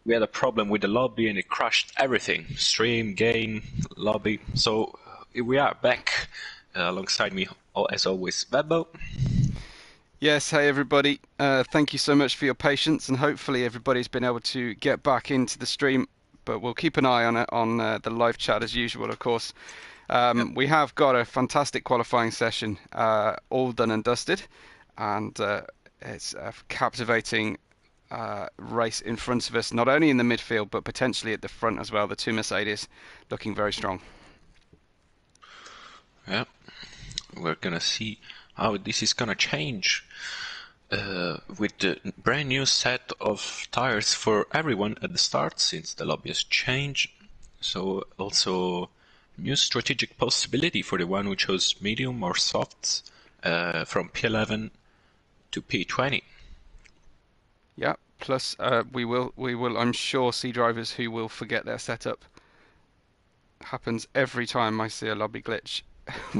we had a problem with the lobby and it crashed everything. Stream, game, lobby. So we are back. Alongside me, as always, Webbo. Yes, hey everybody. Thank you so much for your patience, and hopefully everybody's been able to get back into the stream. But we'll keep an eye on it on the live chat as usual, of course. We have got a fantastic qualifying session, all done and dusted, and it's a captivating race in front of us, not only in the midfield but potentially at the front as well. The two Mercedes looking very strong. Yeah, we're gonna see how this is gonna change with the brand new set of tires for everyone at the start, since the lobby has changed. So also new strategic possibility for the one who chose medium or softs from P11 to P20. Yeah, plus we will I'm sure see drivers who will forget their setup. Happens every time I see a lobby glitch.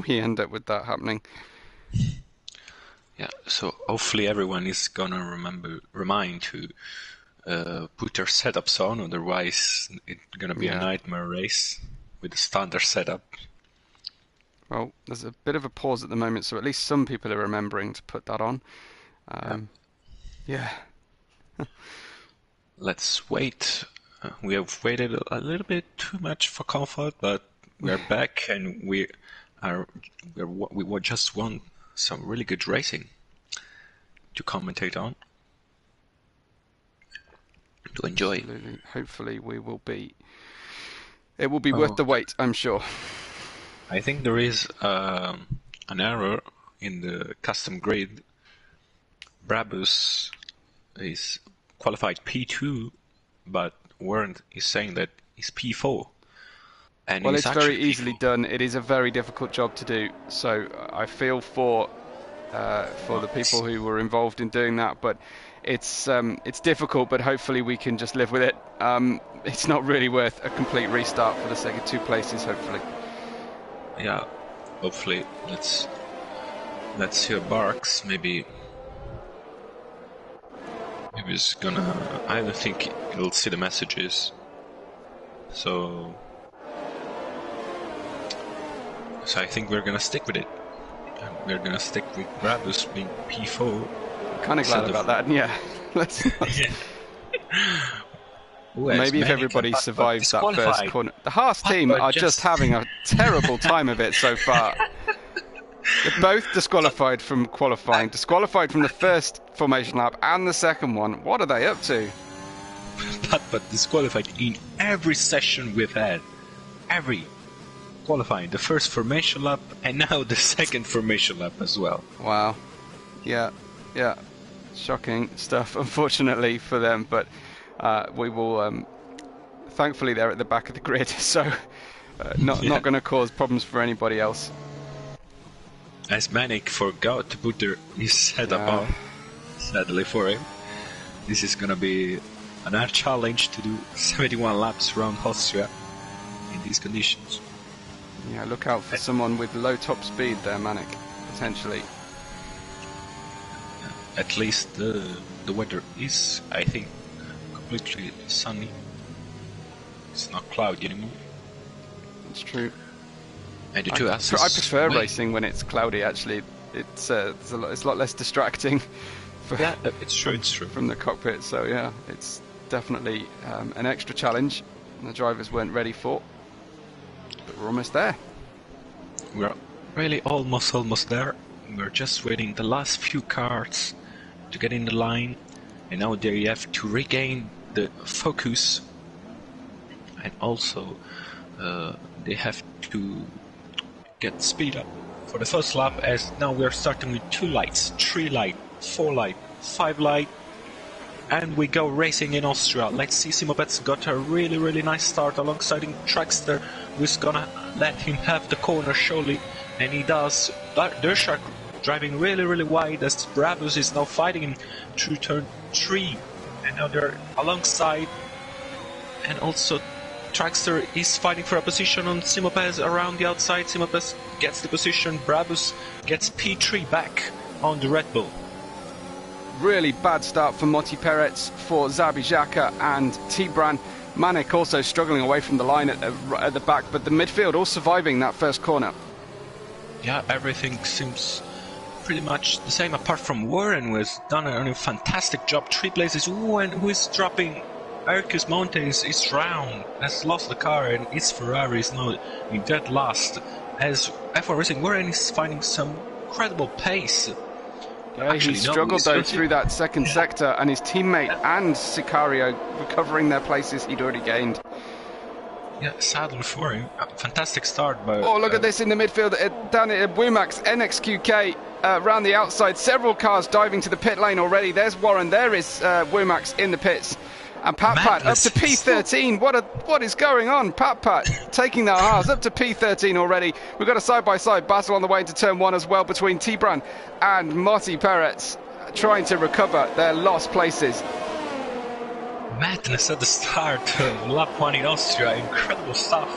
We end up with that happening. Yeah, so hopefully everyone is gonna remind to put their setups on, otherwise it's gonna be a nightmare race with the standard setup. Well, there's a bit of a pause at the moment, so at least some people are remembering to put that on. Yeah. Let's wait. We have waited a little bit too much for comfort, but we're back and we just won some really good racing to commentate on, to enjoy. Absolutely. Hopefully it will be worth the wait, I'm sure. I think there is an error in the custom grid. Brabus is qualified P2, but Warren is saying that he's P4. And well, it's very easily done. It is a very difficult job to do, so I feel for the people who were involved in doing that. But it's difficult, but hopefully we can just live with it. It's not really worth a complete restart for the sake of 2 places, hopefully. Yeah, hopefully. Let's hear Barks. Maybe he's gonna. I don't think he'll see the messages. So I think we're gonna stick with it. We're gonna stick with Brabus being P4. I'm kind of glad about that. Yeah, let's. Maybe if everybody survives that first corner. The Haas team are just having a terrible time of it so far. They're both disqualified from qualifying, disqualified from the first formation lap and the second one. What are they up to? But disqualified in every session we've had. Every qualifying. The first formation lap and now the second formation lap as well. Wow. Yeah. Shocking stuff, unfortunately for them. But we will... thankfully, they're at the back of the grid, so not going to cause problems for anybody else. As Manic forgot to put his setup on, sadly for him. This is going to be another challenge to do 71 laps around Austria in these conditions. Yeah, look out for someone with low top speed there, Manic, potentially. At least the weather is, I think, completely sunny. It's not cloudy anymore. That's true. And the two I prefer racing when it's cloudy. Actually, it's a lot less distracting. It's true. From the cockpit. So yeah, it's definitely an extra challenge, and the drivers weren't ready for. But we're almost there. We're really almost there. We're just waiting the last few cars to get in the line, and now they have to regain the focus, and also they have to get speed up for the first lap, as now we're starting with 2 lights, 3 light, 4 light, 5 light, and we go racing in Austria. Let's see, Simopet's got a really nice start alongside Trackster, who's gonna let him have the corner surely, and he does. Dershark driving really wide, as Brabus is now fighting him through turn 3, and now they're alongside, and also Trackster is fighting for a position on Simopez around the outside. Simopez gets the position, Brabus gets P3 back on the Red Bull. really bad start for Moti Perez, for Zabijaka and Tibran. Manik also struggling away from the line at the back, but the midfield all surviving that first corner. Yeah, everything seems pretty much the same, apart from Warren, who has done a fantastic job. 3 places. Ooh, and who is dropping? Ercus Montes is round, has lost the car, and his Ferrari is now in dead last. As F1 Racing, Warren is finding some incredible pace. Yeah, actually, he struggled though through that second sector, and his teammate and Sicario recovering their places he'd already gained. Yeah, sadly for him, a fantastic start. But oh, look at this in the midfield, down at Wumax, NXQK round the outside. Several cars diving to the pit lane already. There's Warren, there is Wumax in the pits. And Pat up to P13. What is going on? Pat taking that Haas up to P13 already. We've got a side-by-side battle on the way into turn 1 as well between Tibran and Moti Perez, trying to recover their lost places. Madness at the start of lap 1 in Austria. Incredible stuff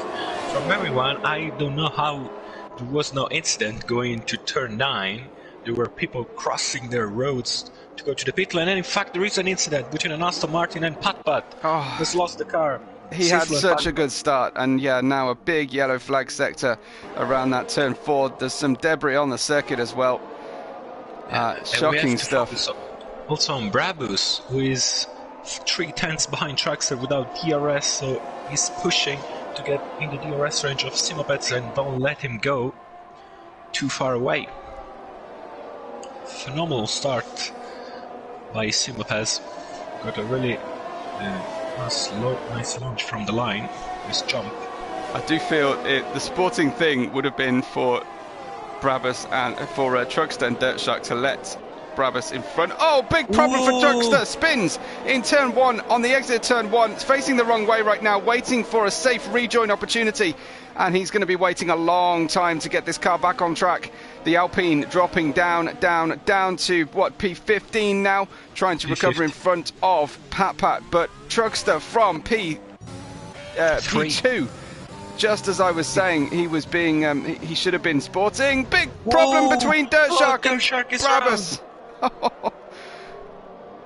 from everyone. I don't know how there was no incident going into turn 9. There were people crossing their roads to go to the pit lane, and in fact there is an incident between an Aston Martin and Pat has lost the car. He had such a good start, and yeah, now a big yellow flag sector around that turn 4. There's some debris on the circuit as well. Shocking stuff. Also on Brabus, who is 3/10 behind Traxxer without DRS, so he's pushing to get in the DRS range of Simopets and don't let him go too far away. Phenomenal start by Simopez. Got a really nice launch from the line. Nice jump. I do feel the sporting thing would have been for Brabus and for Truckster and Dirtshark to let Brabus in front. Oh, big problem for Truckster. Spins in turn 1 on the exit of turn 1. It's facing the wrong way right now, waiting for a safe rejoin opportunity. And he's going to be waiting a long time to get this car back on track. The Alpine dropping down to what, P15 now, trying to recover in front of Pat. But Truckster from P2. Just as I was saying, he was being he should have been sporting. Big problem between Dirtshark and Brabus.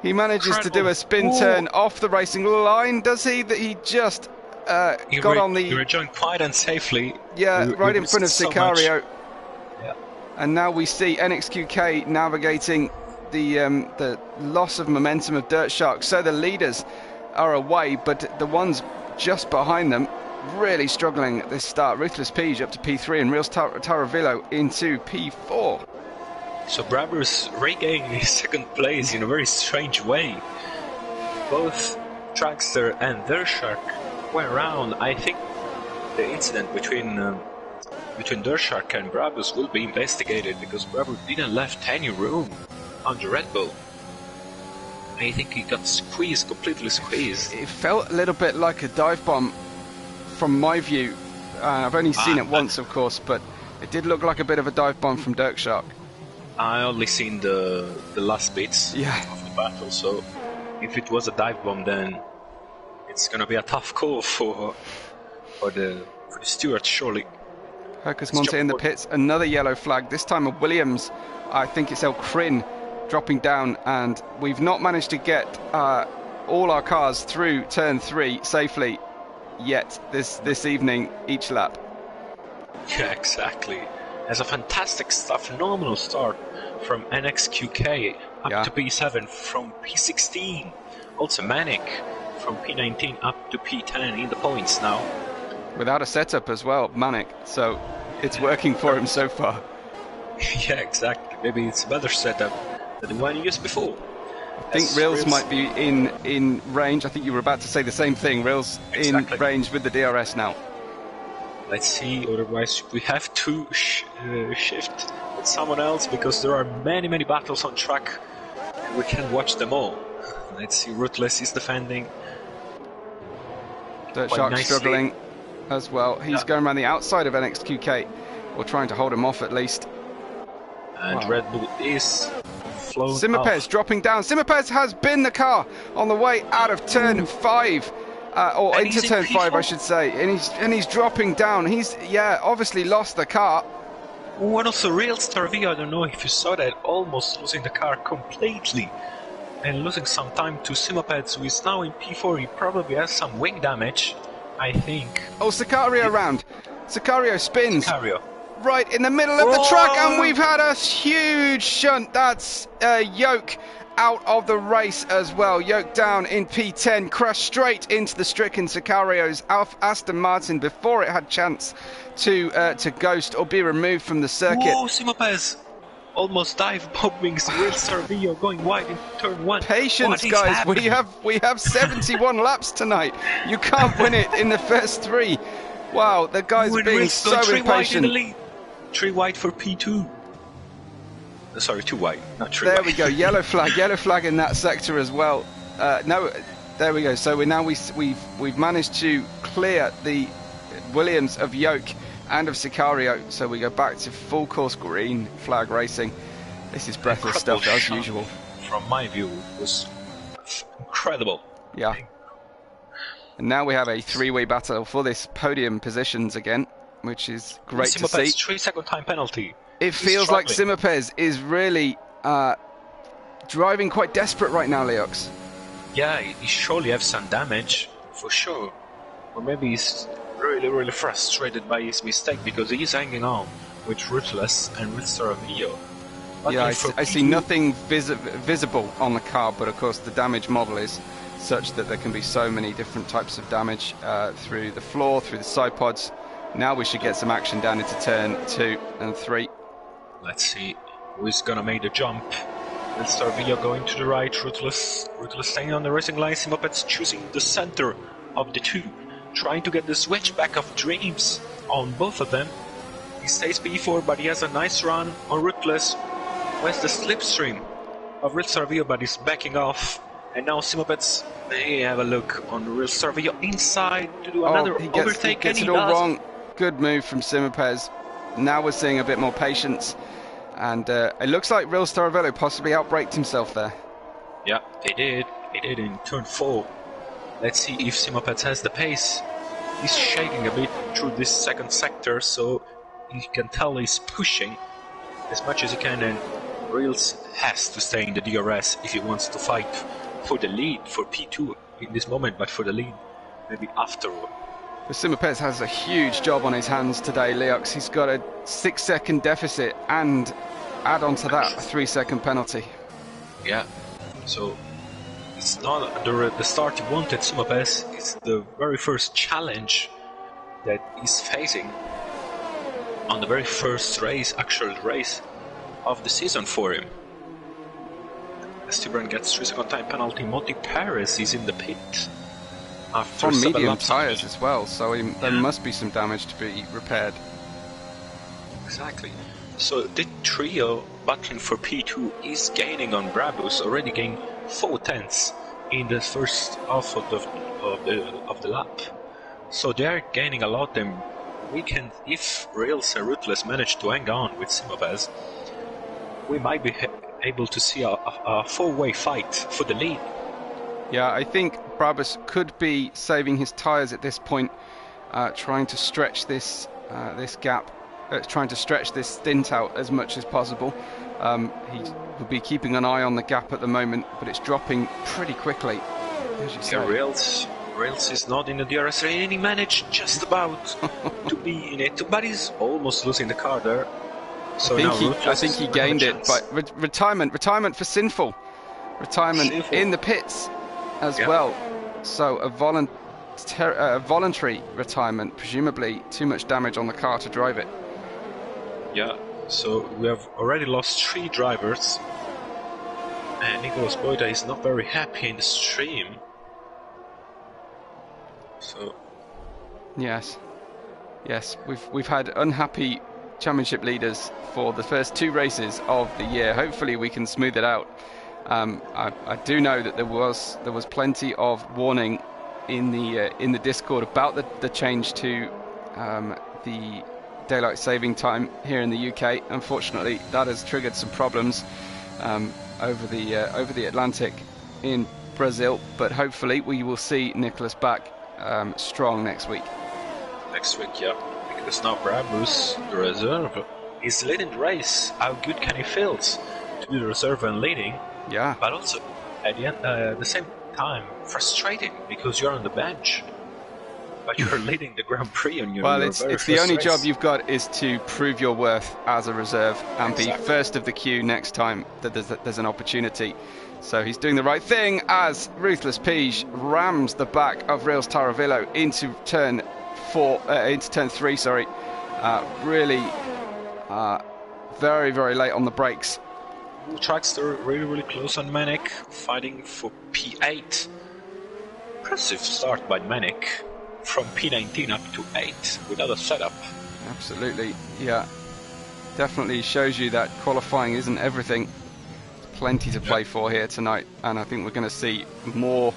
He manages to do a spin turn off the racing line, does he? That he just got on the... He rejoined quite unsafely. Yeah, right in front of Sicario. Yeah. And now we see NXQK navigating the loss of momentum of Dirtshark. So the leaders are away, but the ones just behind them really struggling at this start. Ruthless Peach up to P3 and Reals Taravillo into P4. So Brabus regained his second place in a very strange way. Both Traxxer and Dirtshark went around. I think the incident between Dirtshark and Brabus will be investigated, because Brabus didn't left any room under Red Bull. I think he got squeezed, completely squeezed. It felt a little bit like a dive bomb from my view. I've only seen it once, of course, but it did look like a bit of a dive bomb from Dirtshark. I only seen the last bits of the battle, so if it was a dive bomb, then it's gonna be a tough call for the stewards, surely. Hercus Monte in the pits, another yellow flag, this time a Williams. I think it's El Crin dropping down, and we've not managed to get all our cars through turn 3 safely yet this evening, each lap. Yeah, exactly. Has a fantastic phenomenal start from NXQK up to P7, from P16. Also Manic from P19 up to P10 in the points now. Without a setup as well, Manic, so it's working for him so far. Yeah, exactly. Maybe it's a better setup than the one he used before. I think Reals might be in range. I think you were about to say the same thing. Reals in range with the DRS now. Let's see, otherwise we have to shift with someone else, because there are many battles on track and we can't watch them all. Let's see, Ruthless is defending. Dirtshark struggling as well. He's going around the outside of NXQK, or trying to hold him off at least. And Red Bull is flown Simopez dropping down. Simopez has been the car on the way out of turn 5. Or and into turn 5, I should say, and he's dropping down. He's obviously lost the car. One of the real Starvia, I don't know if you saw that, almost losing the car completely. and losing some time to Simopeds, who is now in P4. He probably has some wing damage, I think. Oh, Sicario round. Sicario spins. Sicario. Right in the middle of the track, and we've had a huge shunt. That's Yoke out of the race as well. Yoke down in P10, crashed straight into the stricken Sicario's Aston Martin before it had chance to ghost or be removed from the circuit. Whoa, Simopez almost dive bombing Will Servillo going wide in turn 1. Patience, guys. Happening? We have 71 laps tonight. You can't win it in the first 3. Wow, the guy's being so impatient. Wide in the lead. 3 wide for P2. Sorry, 2 wide, not 3 there wide. We go, yellow flag in that sector as well. No, there we go. So we've managed to clear the Williams of Yoke and of Sicario. So we go back to full course green flag racing. This is breathless stuff as usual. From my view, it was incredible. Yeah. And now we have a 3-way battle for this podium positions again, which is great to see. 3-second time penalty. It feels like Simopez is really driving quite desperate right now, Leox. Yeah, he surely has some damage, for sure. Or maybe he's really frustrated by his mistake, because he's hanging on with Ruthless and with Servillo. Yeah, I see nothing visible on the car, but of course the damage model is such that there can be so many different types of damage through the floor, through the side pods. Now we should get some action down into turn 2 and 3. Let's see who's gonna make the jump. Will Servillo going to the right, Ruthless staying on the racing line, Simopets choosing the center of the 2, trying to get the switchback of Dreams on both of them. He stays P4, but he has a nice run on Ruthless. Where's the slipstream of Will Servillo, but he's backing off. And now Simopets, they have a look on Will Servillo inside to do another overtake. He gets it all wrong. Good move from Simopez. Now we're seeing a bit more patience, and it looks like Real Staravello possibly outbraked himself there. Yeah, he did in turn 4. Let's see if Simopez has the pace. He's shaking a bit through this second sector, so you can tell he's pushing as much as he can, and Reals has to stay in the DRS if he wants to fight for the lead, for P2 in this moment, but for the lead maybe afterward. Simopez has a huge job on his hands today, Leox. He's got a 6-second deficit, and add on to that a 3-second penalty. Yeah, so it's not the start he wanted. Simopez is the very first challenge that he's facing on the very first race, actual race of the season for him. Esteban gets 3-second time penalty. Monty Perez is in the pit. From medium tyres as well, so there must be some damage to be repaired. Exactly. So the trio battling for P2 is gaining on Brabus, already gained 4 tenths in the first half of the lap. So they are gaining a lot, and we can, if Rails and Ruthless manage to hang on with Simopez, we might be able to see a 4-way fight for the lead. Yeah, I think Brabus could be saving his tyres at this point, trying to stretch this gap, trying to stretch this stint out as much as possible. He will be keeping an eye on the gap at the moment, but it's dropping pretty quickly, as you say. Yeah, Rails is not in the DRS lane, and he managed just about to be in it, but he's almost losing the car there. So I think he gained it, but retirement for Sinful. Retirement in the pits as well. So a voluntary retirement, presumably too much damage on the car to drive it. Yeah, so we have already lost 3 drivers, and Nicolas Boyda is not very happy in the stream. So yes, we've had unhappy championship leaders for the first 2 races of the year. Hopefully we can smooth it out. I do know that there was plenty of warning in the Discord about the change to the daylight saving time here in the UK. Unfortunately, that has triggered some problems over the Atlantic in Brazil. But hopefully, we will see Nicholas back strong next week. Next week, yeah. Because now Brabus, the reserve, is leading the race. How good can he feel to be the reserve and leading? Yeah. But also, at the same time frustrating because you're on the bench, but you're leading the Grand Prix on your. Well, your it's very the first only race. job you've got is to prove your worth as a reserve and be Exactly. first of the queue next time that there's an opportunity. So he's doing the right thing as Ruthless Pige rams the back of Rails Taravillo into turn 3. Sorry, really very, very late on the brakes. Trackster really close on Manic, fighting for P8. Impressive start by Manic, from P19 up to 8 without a setup. Absolutely, yeah. Definitely shows you that qualifying isn't everything. Plenty to play for here tonight, and I think we're going to see more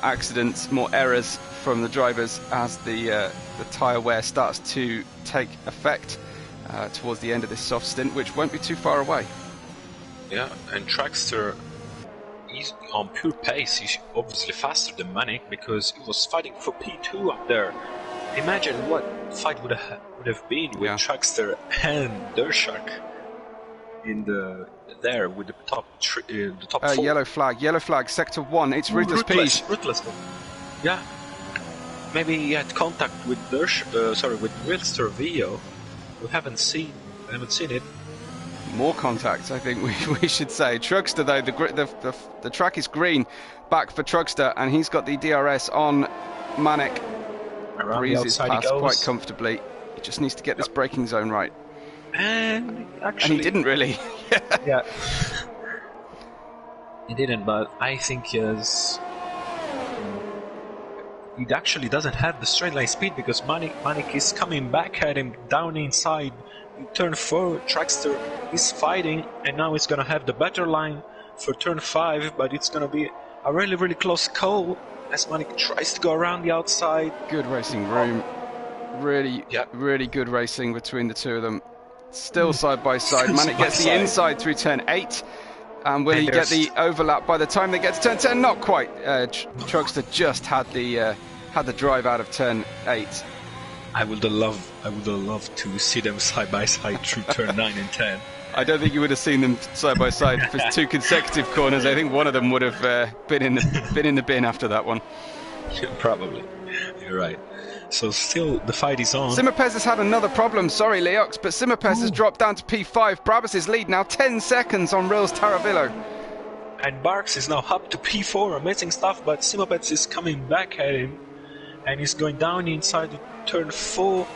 accidents, more errors from the drivers as the tyre wear starts to take effect towards the end of this soft stint, which won't be too far away. Yeah, and Trackster, he's on pure pace. He's obviously faster than Manic because he was fighting for P2 up there. Imagine what fight would have been with Trackster and Dershark in there with the top 4. Yellow flag, sector 1. It's Ruthless Pige. Ruthless. Yeah. Maybe he had contact with with Wilster Vio. We haven't seen it. More contact, I think we should say. Truckster, though, the track is green back for Truckster, and he's got the DRS on Manic. Breezes past quite comfortably. He just needs to get this braking zone right. And actually, he didn't really. Yeah. He didn't, but I think he actually doesn't have the straight line speed because Manic is coming back at him down inside. In turn 4, Trackster is fighting, and now he's gonna have the better line for turn 5, but it's gonna be a really close call as Manic tries to go around the outside. Good racing room. Really good racing between the two of them. Still side by side. Manic gets the inside through turn 8. And will he get the overlap by the time they get to turn 10? Not quite. Truckster just had the drive out of turn 8. I would have loved to see them side by side through turn 9 and 10. I don't think you would have seen them side by side for 2 consecutive corners. I think one of them would have been in the bin after that one. Yeah, probably. You're right. So still the fight is on. Simapez has had another problem. Sorry, Leox, but Simapez has dropped down to P5. Brabus' lead now 10 seconds on Rails Taravillo. And Barks is now up to P4. Amazing stuff, but Simapez is coming back at him. And he's going down inside turn 4,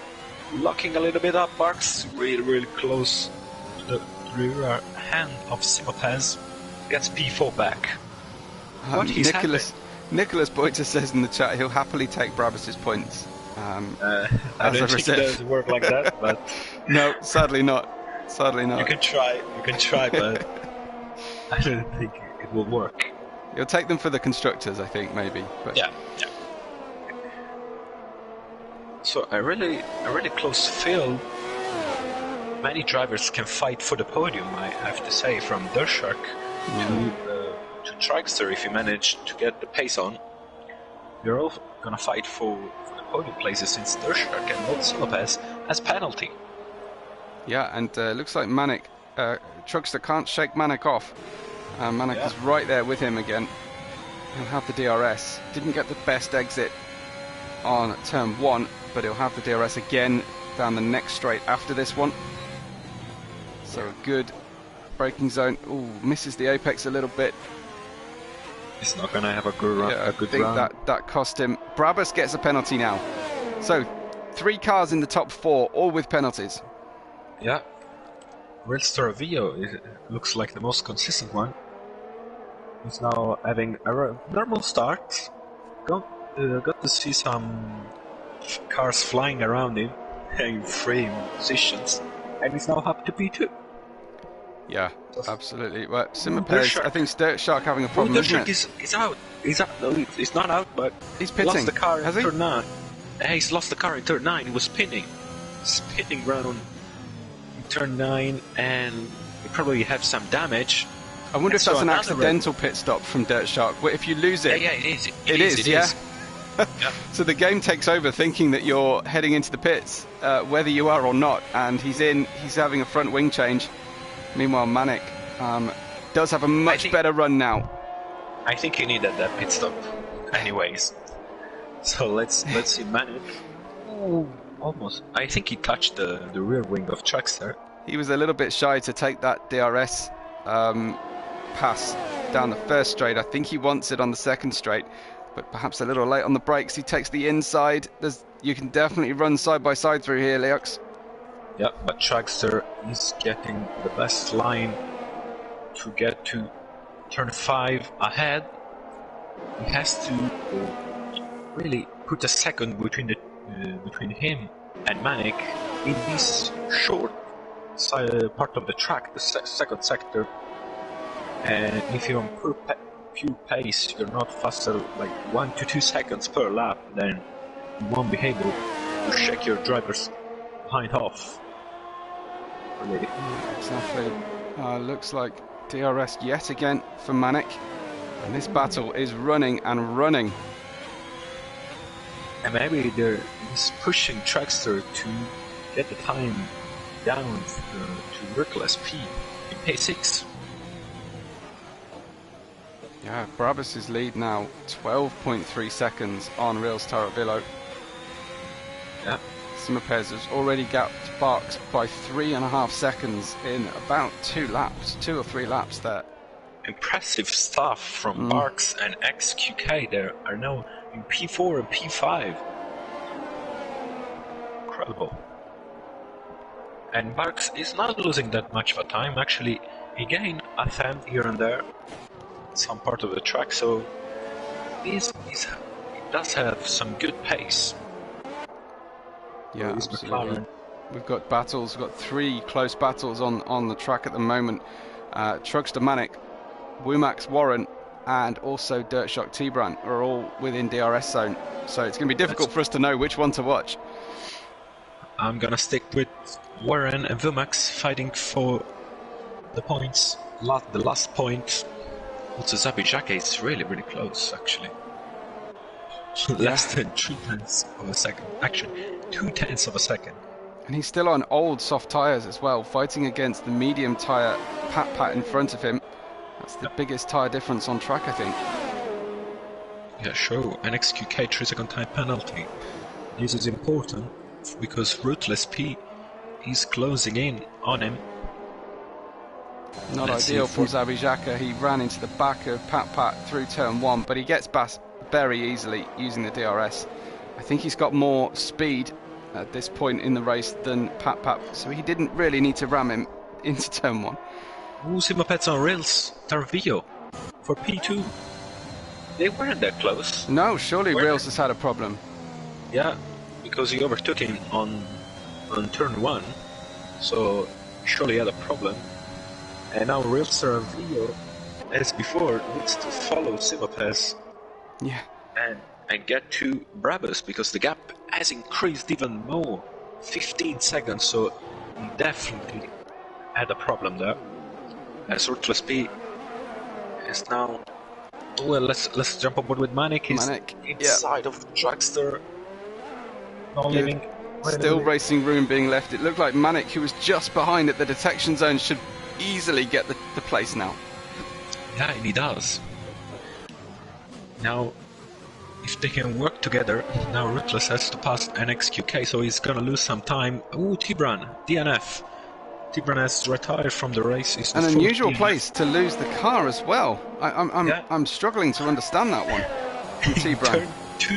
locking a little bit up. Barks really close to the rear hand of Simapez. Gets P4 back. Nicholas Boiter says in the chat he'll happily take Brabus' points. I don't think it does work like that, but no, sadly not. You can try, but I don't think it will work. You'll take them for the constructors, I think, maybe. But yeah. So a really close field. Many drivers can fight for the podium, I have to say, from Dershark to Trackster. If you manage to get the pace on, you're all gonna fight for the podium places since Dershark and not Simapez has penalty. Yeah, and looks like Manic, Truckster can't shake Manic off. Manic is right there with him again. He'll have the DRS. Didn't get the best exit on turn 1, but he'll have the DRS again down the next straight after this one. So a good braking zone. Ooh, misses the apex a little bit. He's not going to have a good run. Yeah, I think that cost him. Brabus gets a penalty now. So 3 cars in the top 4, all with penalties. Yeah. Wilster Vio looks like the most consistent one. He's now having a normal start. Got to see some cars flying around him in frame positions, and he's now up to P2. Yeah, absolutely. Well, Simapez, I think Shark having a problem, isn't it? He's out. No, he's not out, but he's pitting. Lost the car Has in he? turn 9. He's lost the car in turn 9. He was spinning around in turn 9, and he probably had some damage. I wonder if that's an accidental pit stop from Dirt Shark. If you lose it, yeah, it is. It is. Yeah. Yeah. So the game takes over, thinking that you're heading into the pits, whether you are or not. And he's having a front wing change. Meanwhile, Manic does have a much better run now. I think he needed that pit stop, anyways. So let's see Manic. Oh, almost. I think he touched the rear wing of Trackster. He was a little bit shy to take that DRS pass down the first straight. I think he wants it on the second straight, but perhaps a little late on the brakes. He takes the inside. You can definitely run side by side through here, Leox. Yeah, but Trackster is getting the best line to get to turn 5 ahead. He has to really put a second between him and Manic in this short part of the track, the second sector. And if you're on pure pace, you're not faster, like 1 to 2 seconds per lap, then you won't be able to shake your drivers behind off. Really. Exactly. Looks like DRS yet again for Manic, and this battle is running and running. And maybe he's pushing Trackster to get the time down to Reckless P in P6. Yeah, Brabus' lead now 12.3 seconds on Reals Tarabilo. Yeah. Simapez has already gapped Barks by 3.5 seconds in about 2 or 3 laps there. Impressive stuff from Barks and XQK. They are now in P4 and P5. Incredible. And Barks is not losing that much of a time. Actually, he gained a tenth here and there, some part of the track, so he does have some good pace. Yeah, absolutely. We've got battles. We've got 3 close battles on the track at the moment. Truckster Manic, Wumax Warren, and also Dirt Shock T-Bran are all within DRS zone. So it's going to be difficult for us to know which one to watch. I'm going to stick with Warren and Wumax fighting for the points. The last point. Also, Zabijake is really, really close, actually. Less than 3/10 of a second. Actually, 0.2 of a second. And he's still on old soft tyres as well, fighting against the medium tyre Pat in front of him. That's the biggest tyre difference on track, I think. Yeah, sure. An XQK 3-second time penalty. This is important because Ruthless P is closing in on him. Not ideal from Zabijaka. He ran into the back of Pat through turn 1, but he gets past very easily using the DRS. I think he's got more speed at this point in the race than Pat, so he didn't really need to ram him into turn 1. Simapets on rails, Tarvio for P2. They weren't that close. No, surely Rails has had a problem. Yeah, because he overtook him on turn 1, so surely he had a problem. And now Rails Tarvio, as before, needs to follow Simapes. Yeah. And get to Brabus, because the gap has increased even more, 15 seconds, so he definitely had a problem there. As Ruthless P is now, well, let's jump aboard with Manic. He's inside of Dragster, not leaving. Still racing room being left. It looked like Manic, who was just behind at the detection zone, should easily get the place now. Yeah, and he does. Now, if they can work together, now Ruthless has to pass NXQK, so he's gonna lose some time. Ooh, T-Bran, DNF. T-Bran has retired from the race. It's an unusual place to lose the car as well. I'm struggling to understand that one from T-Bran. Turn 2,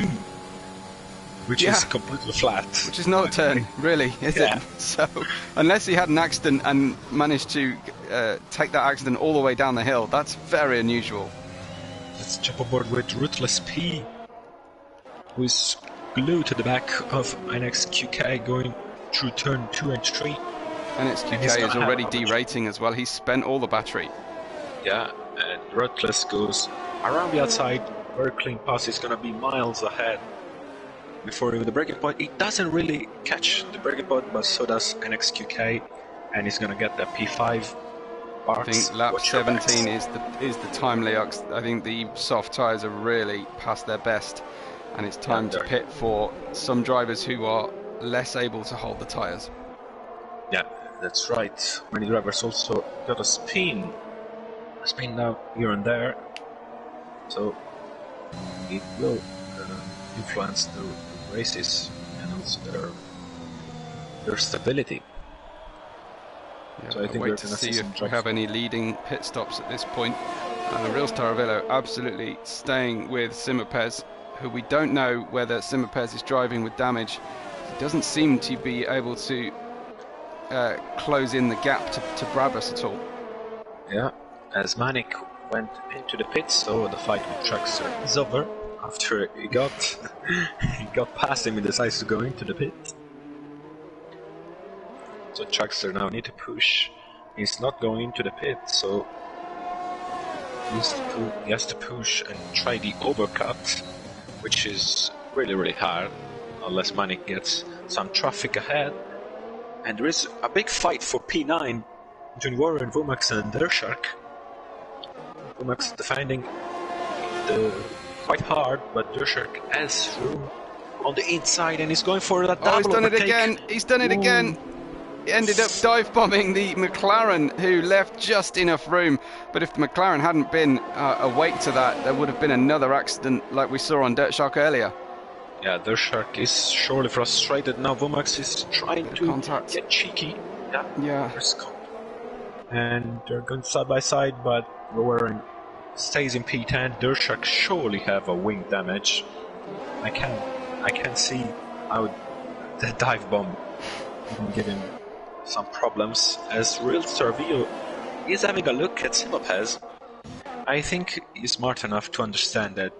which is completely flat. Which is not a turn, really, is it? So, unless he had an accident and managed to take that accident all the way down the hill, that's very unusual. Let's jump aboard with Ruthless P, who is glued to the back of NXQK going through turn 2 and 3. NXQK is already derating as well. He's spent all the battery. Yeah, and Ruthless goes around the outside. Very clean pass. He's going to be miles ahead before the breaking point. He doesn't really catch the breaking point, but so does NXQK, and he's going to get that P5. I think lap 17 is the time, Leox. I think the soft tyres are really past their best, and it's time to pit for some drivers who are less able to hold the tyres. Yeah, that's right. Many drivers also got a spin spin out here and there, so it will influence the races and also their stability. Yeah, so I think wait we're to going to see see some if we have any leading pit stops at this point. Real Staravillo absolutely staying with Simapez, who we don't know whether Simapez is driving with damage. He doesn't seem to be able to close in the gap to Brabus at all. Yeah, as Manik went into the pits, so the fight with Traxxer is over. After he got past him, he decides to go into the pit. So Traxxer now need to push. He's not going into the pit, so he has to push and try the overcut, which is really, really hard, unless Manik gets some traffic ahead. And there is a big fight for P9 between Warren, Vumax and Dershark. Vumax defending quite hard, but Dershark has room on the inside and he's going for that double he's done overtake. it again! He's done it again! He ended up dive bombing the McLaren, who left just enough room. But if the McLaren hadn't been awake to that, there would have been another accident like we saw on Dirtshark earlier. Yeah, Dirtshark is surely frustrated now. Vumax is trying to get cheeky. Yeah. And they're going side by side, but Warren stays in P10. Dirtshark surely have a wing damage. I can't see how the dive bomb can give him some problems, as Real Staravillo is having a look at Simapez. I think he's smart enough to understand that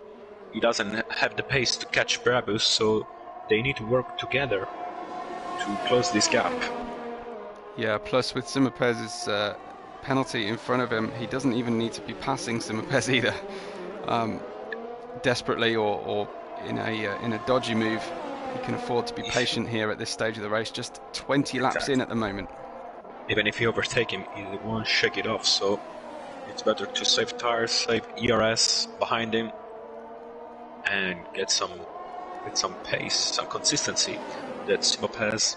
he doesn't have the pace to catch Brabus, so they need to work together to close this gap. Yeah, plus with Simapez's penalty in front of him, he doesn't even need to be passing Simapez either. Desperately or in a dodgy move, he can afford to be patient here at this stage of the race. Just 20 laps in at the moment. Even if you overtake him, he won't shake it off, so it's better to save tires, save ERS behind him, and get some pace, some consistency that Simapez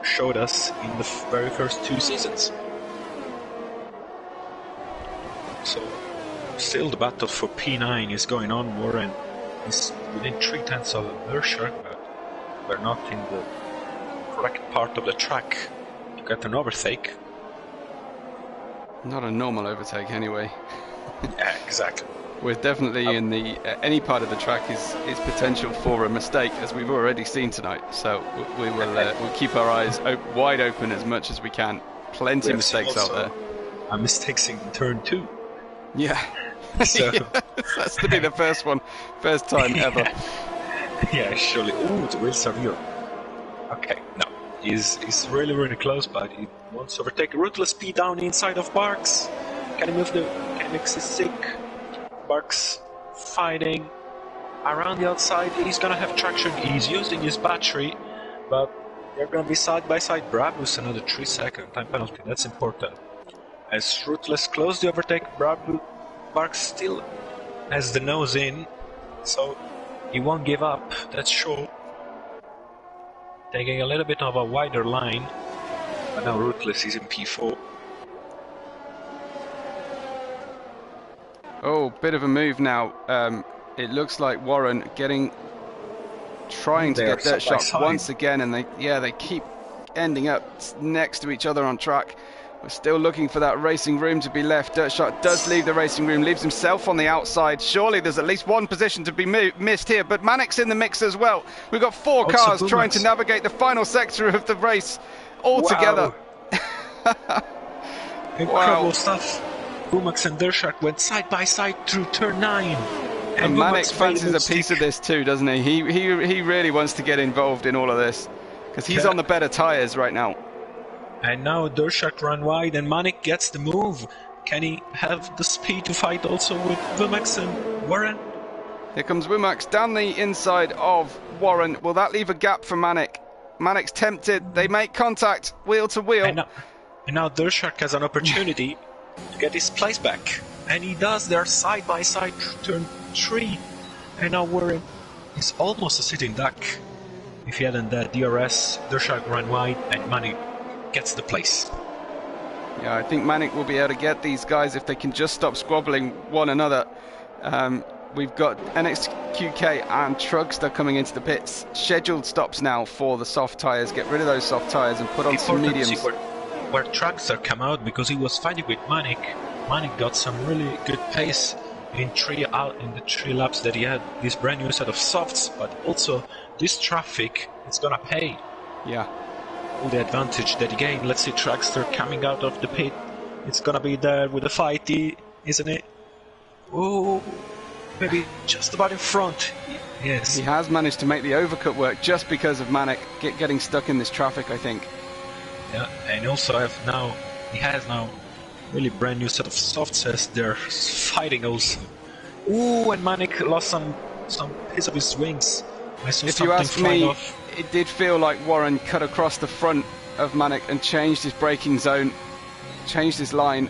showed us in the very first 2 seasons. So, still the battle for P9 is going on. Warren is within 3/10 of Dirtshark, but we're not in the correct part of the track to get an overtake. Not a normal overtake anyway. Yeah, exactly. We're definitely in the any part of the track is potential for a mistake, as we've already seen tonight. So we will we'll keep our eyes wide open as much as we can. Plenty of mistakes out there. Mistakes in turn 2. Yeah. So that's to be the first time ever. Yeah, surely. Ooh, the Real Staravillo. Okay, no, he's really, really close, but he wants to overtake. Ruthless P down inside of Barks. Can he mix his sick? Barks fighting around the outside. He's gonna have traction. He's using his battery, but they're gonna be side by side. Brabus another 3-second time penalty. That's important. As Ruthless close the overtake, Barks still has the nose in, so he won't give up. That's sure. Taking a little bit of a wider line, but now Ruthless is in P4. Oh, bit of a move now. It looks like Warren trying to get Dirtshark once again, and they keep ending up next to each other on track. We're still looking for that racing room to be left. Dirtshark does leave the racing room, leaves himself on the outside. Surely there's at least one position to be missed here, but Manik's in the mix as well. We've got 4 cars trying to navigate the final sector of the race all together. Incredible stuff. Vumax and Dirtshark went side by side through turn 9. And Manik fancies a piece of this too, doesn't he? He really wants to get involved in all of this, because he's on the better tyres right now. And now Dirtshark run wide and Manik gets the move. Can he have the speed to fight also with Vumax and Warren? Here comes Vumax down the inside of Warren. Will that leave a gap for Manik? Manik's tempted. They make contact, wheel to wheel. And now Dirtshark has an opportunity to get his place back. And he does. They're side by side turn 3. And now Warren is almost a sitting duck. If he hadn't that DRS, Dirtshark ran wide and Manik gets the place. Yeah, I think Manic will be able to get these guys if they can just stop squabbling one another. We've got NXQK and Trugster coming into the pits. Scheduled stops now for the soft tyres. Get rid of those soft tyres and put on some mediums. Where Trugster came out because he was fighting with Manic. Manic got some really good pace in the 3 laps that he had this brand new set of softs, but also this traffic, it's gonna pay. Yeah. All the advantage that he gained. Let's see Trugster coming out of the pit. It's gonna be there with the fighty, isn't it? Oh, maybe just about in front. Yes. He has managed to make the overcut work just because of Manic getting stuck in this traffic, I think. Yeah, and also he has now really brand new set of softs as they're fighting also. Ooh, and Manic lost some piece of his wings. I saw if you ask me, it did feel like Warren cut across the front of Manic and changed his braking zone, changed his line,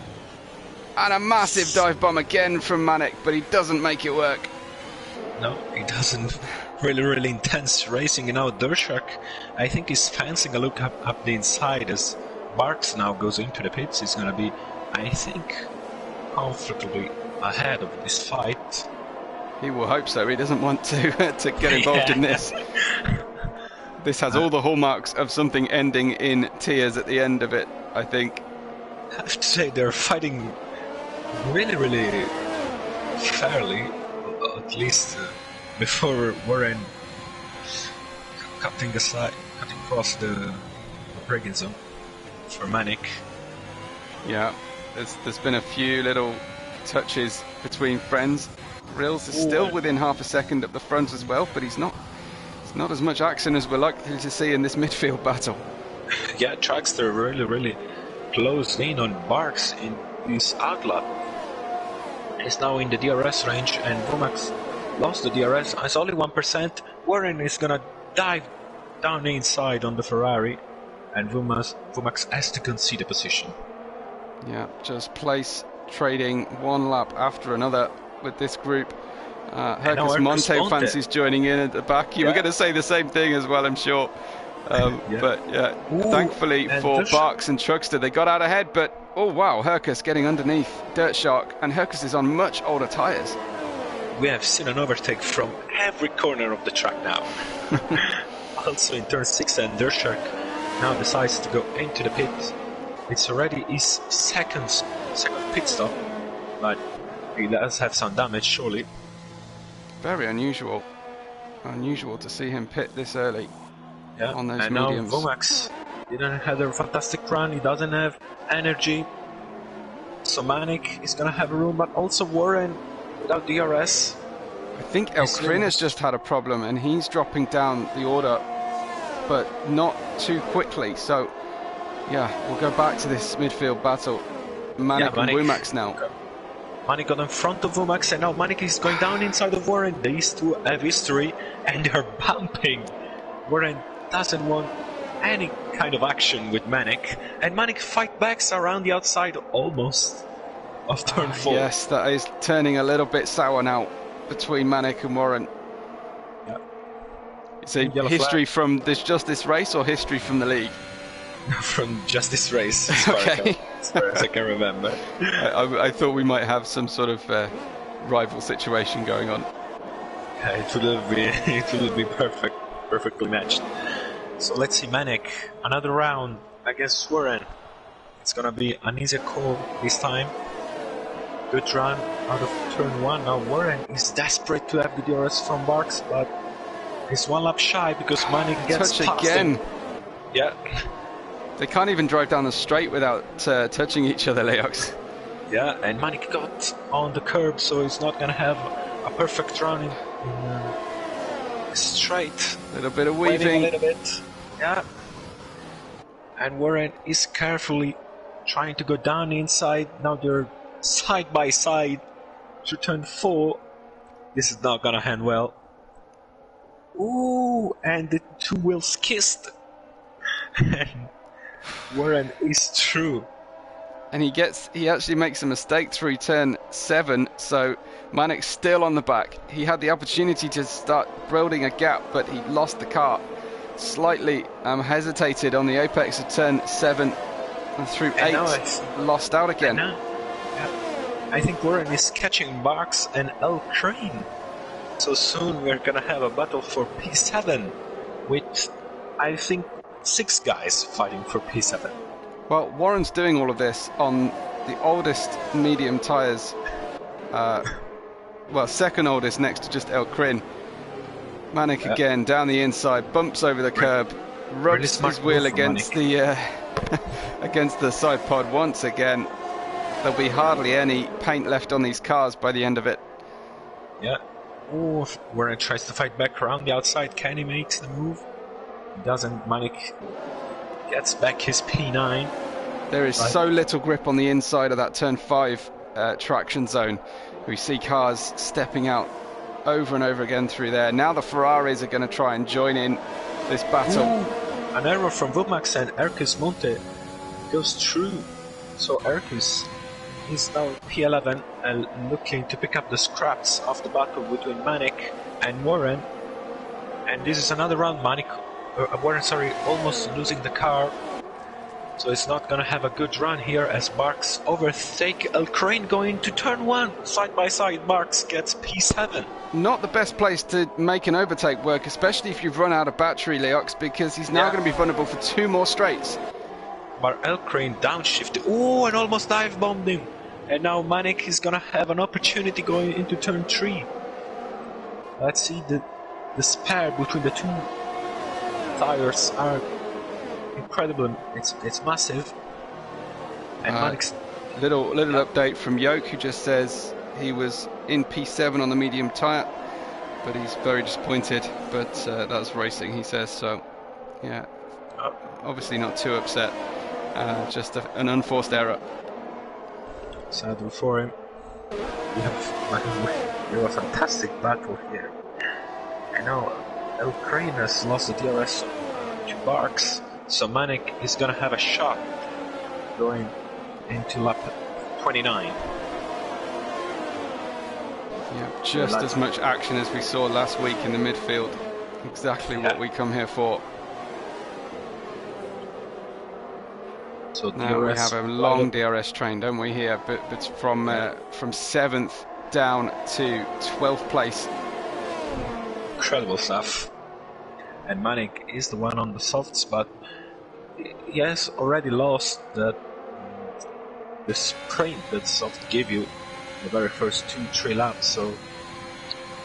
and a massive dive bomb again from Manic, but he doesn't make it work. No, he doesn't. Really intense racing, and now Dershak, I think he's fancying a look up the inside as Barks now goes into the pits. He's gonna be, I think, comfortably ahead of this fight. He will hope so. He doesn't want to get involved in this. This has all the hallmarks of something ending in tears at the end of it, I think. I have to say they're fighting really fairly, at least before Warren cutting across the braking zone for Manic. Yeah, there's been a few little touches between friends. Rills is still within half a second of the front as well, but it's not as much action as we're likely to see in this midfield battle. Yeah, Trugster really closed in on Barks in this outlap. He's now in the DRS range, and Vumax lost the DRS. It's only 1%. Warren is gonna dive down the inside on the Ferrari, and Vumax has to concede the position. Yeah, just place trading one lap after another with this group. Hercus Monte fancies joining in at the back. You were going to say the same thing as well, I'm sure. But yeah, thankfully for Barks and Trugster, they got out ahead. But oh wow, Hercus getting underneath Dirt Shark, and Hercus is on much older tyres. We have seen an overtake from every corner of the track now. Also in turn 6, and Dirt Shark now decides to go into the pit. It's already his second pit stop, but he does have some damage, surely. Very unusual to see him pit this early. Yeah, on those and mediums. Now Vumax didn't have a fantastic run. He doesn't have energy. So Manic is gonna have a room, but also Warren without DRS. I think Elkrin has just had a problem, and he's dropping down the order, but not too quickly. So yeah, we'll go back to this midfield battle. Manic and Vumax now. Manic got in front of Vumax, and now Manic is going down inside of Warren. These two have history, and they're bumping. Warren doesn't want any kind of action with Manic, and Manic fight backs around the outside almost of turn 4. Yes, that is turning a little bit sour now between Manic and Warren. Yeah. It's a history from just this race, or history from the league? From just this race, okay. As far as I can remember. I thought we might have some sort of rival situation going on. Yeah, it will be perfectly matched. So let's see, Manic, another round against Warren. It's gonna be an easier call this time. Good run out of turn 1. Now Warren is desperate to have the DRS from Barks, but he's one lap shy because Manic gets past again. him. Yeah. They can't even drive down the straight without touching each other, Leox. Yeah, and Manic got on the curb, so he's not gonna have a perfect run in straight. A little bit of weaving. A little bit. Yeah. And Warren is carefully trying to go down inside. Now they're side by side to turn 4. This is not gonna end well. Ooh, and the two wheels kissed. And Warren is through. And he actually makes a mistake through turn 7, so Manic's still on the back. He had the opportunity to start building a gap, but he lost the car. Slightly hesitated on the apex of turn 7, And through And 8, lost out again. Now, I think Warren is catching Marks and El Crane. So soon we're gonna have a battle for P7 with, I think, 6 guys fighting for P7. Well, Warren's doing all of this on the oldest medium tyres. Well, second oldest next to just El Crin. Manic again down the inside, bumps over the curb, rubs his wheel against the against the side pod once again. There'll be hardly any paint left on these cars by the end of it. Yeah. Oh, Warren tries to fight back around the outside. Kenny makes the move. Doesn't. Manic gets back his P9. There is so little grip on the inside of that turn 5 traction zone. We see cars stepping out over and over again through there. Now the Ferraris are going to try and join in this battle. Ooh, an error from Vumax, and Ercus Monte goes through. So Ercus is now P11 and looking to pick up the scraps of the battle between Manic and Warren. And this is another round. Warren, almost losing the car. So it's not gonna have a good run here as Marks overtake El Crane going to turn 1. Side by side, Marks gets P7. Not the best place to make an overtake work, especially if you've run out of battery, Leox, because he's now going to be vulnerable for 2 more straights. But El Crane downshifted. Oh, and almost dive bombed him. And now Manic is gonna have an opportunity going into turn 3. Let's see, the spare between the 2 tires are incredible. It's massive. And Manic's little update from Yoke, who just says he was in P7 on the medium tyre, but he's very disappointed. But that's racing, he says. So yeah, obviously not too upset. Just an unforced error. Sadly for him. We have a fantastic battle here. I know El Crane has lost the DRS to Barks, so Manic is gonna have a shot going into lap 29. Yeah, just as much action as we saw last week in the midfield. Exactly what we come here for. So now we have a long DRS train, don't we, here? But from 7th down to 12th place. Incredible stuff. And Manic is the one on the softs, but he has already lost the sprint that soft gave you the very first 2-3 laps. So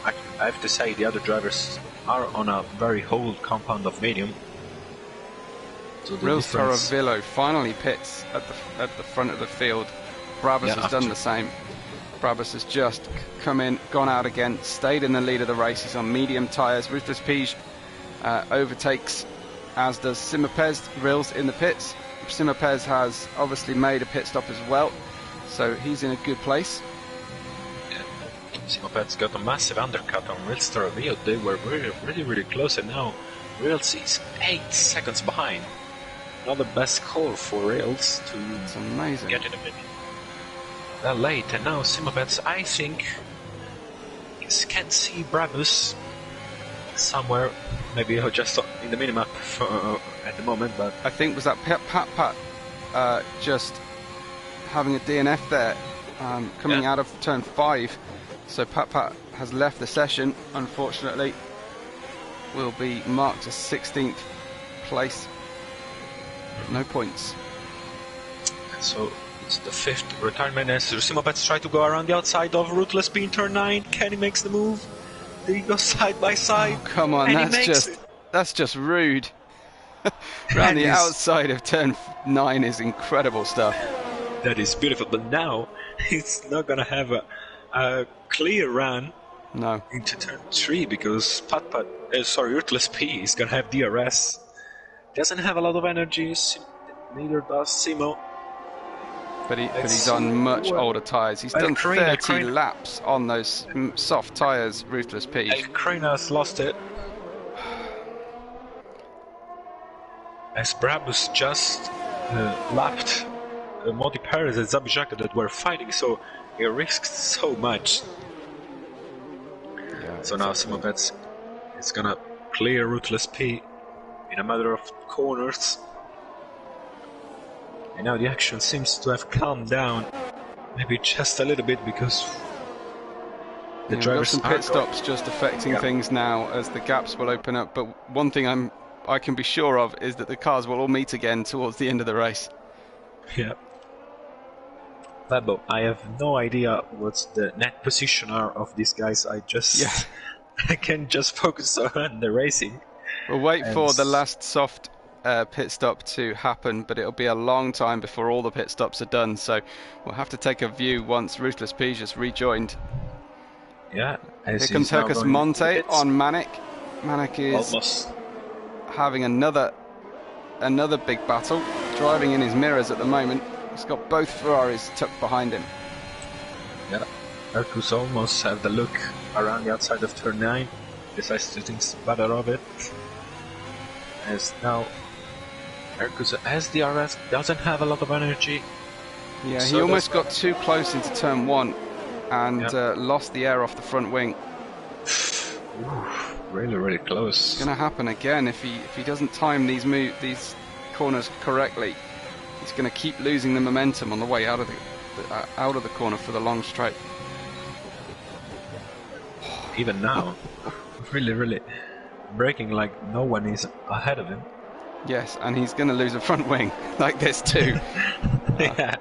I have to say the other drivers are on a very whole compound of medium. So Rils Torrevillo finally pits at the front of the field. Brabus has done the same. Brabus has just come in, gone out again, stayed in the lead of the race. He's on medium tyres. Ruthless Pige overtakes, as does Simapez. Rils in the pits. Simapez has obviously made a pit stop as well, so he's in a good place. Simapez got a massive undercut on Rils Torrevillo. They were really close, and now Rils is 8 seconds behind. Not the best call for Rails to get in a minute. They're late, and now Simapets, I think, can see Brabus somewhere, maybe just in the minimap at the moment, but I think was that Pat just having a DNF there, coming out of turn 5. So Pat has left the session, unfortunately. Will be marked as 16th place. No points. So it's the 5th retirement as Simapets try to go around the outside of Ruthless P in turn 9. Kenny makes the move. They go side by side. Oh, come on, that's just rude. Around the outside of turn 9 is incredible stuff. That is beautiful, but now it's not gonna have a clear run into turn 3 because Ruthless P is gonna have DRS. Doesn't have a lot of energy, neither does Simo. But he's on much older tyres. He's done 30 laps on those soft tyres, Ruthless P. Crane has lost it. As Brabus just lapped Monty Perez and Zabijaka that were fighting, so he risked so much. Yeah, so now Simapets is gonna clear Ruthless P in a matter of corners. And now the action seems to have calmed down, maybe just a little bit, because the drivers got some pit stops just affecting things now as the gaps will open up. But one thing I can be sure of is that the cars will all meet again towards the end of the race. Yeah. But I have no idea what's the net position are of these guys. I can just focus on the racing. We'll wait for the last soft pit stop to happen, but it'll be a long time before all the pit stops are done. So we'll have to take a view once Ruthless Pige has rejoined. Yeah. Here comes Hercus Monte on Manic. Manic is almost having another big battle, driving in his mirrors at the moment. He's got both Ferraris tucked behind him. Yeah, Hercus almost have the look around the outside of turn 9, decides to think better of it. As now Hercus has the RS, doesn't have a lot of energy. Yeah, he almost got too close into turn 1 and lost the air off the front wing. Really, really close. It's going to happen again if he doesn't time these corners correctly. He's going to keep losing the momentum on the way out of the corner for the long straight. Even now, really braking like no one is ahead of him. Yes, and he's going to lose a front wing like this too. Yeah.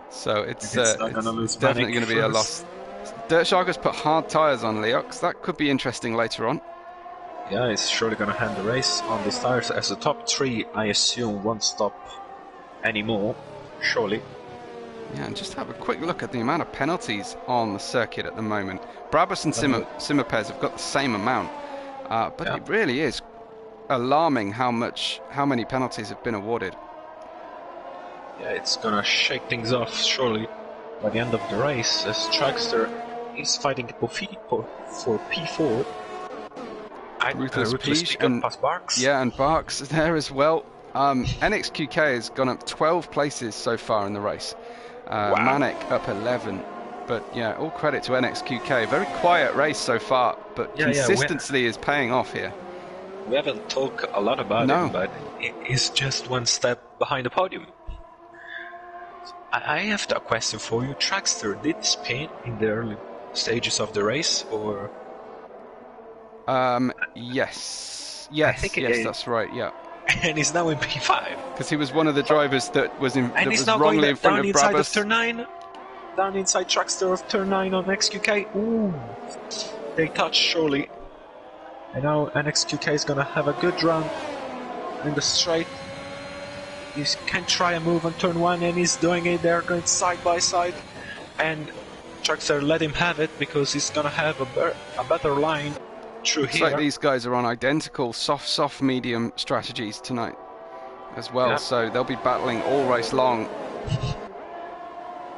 So it's definitely going to be a loss. Dirt Shark has put hard tyres on Leox. That could be interesting later on. Yeah, he's surely going to hand the race on these tyres, as the top 3, I assume, won't stop anymore, surely. Yeah, and just have a quick look at the amount of penalties on the circuit at the moment. Brabus and Simapez have got the same amount, but it really is alarming how many penalties have been awarded. Yeah, it's gonna shake things off surely by the end of the race, as Trackster is fighting for P4. Ruthless Pige and Barks. Yeah, and Barks there as well. NXQK has gone up 12 places so far in the race. Wow. Manic up 11. But yeah, all credit to NXQK. Very quiet race so far, but consistency is paying off here. We haven't talked a lot about him, but he's just one step behind the podium. I have a question for you. Trackster did spin in the early stages of the race, or? Yes, that's right. Yeah. And he's now in P5 because he was one of the drivers that was wrongly in front of inside Brabus. Of turn 9, down inside Trackster of turn 9 on XQK. Ooh, they touch surely. And now NXQK is gonna have a good run in the straight. He can try a move on turn 1, and he's doing it. They're going side by side, and Trackster let him have it because he's gonna have a better line through here. It's like these guys are on identical soft, medium strategies tonight as well, so they'll be battling all race long.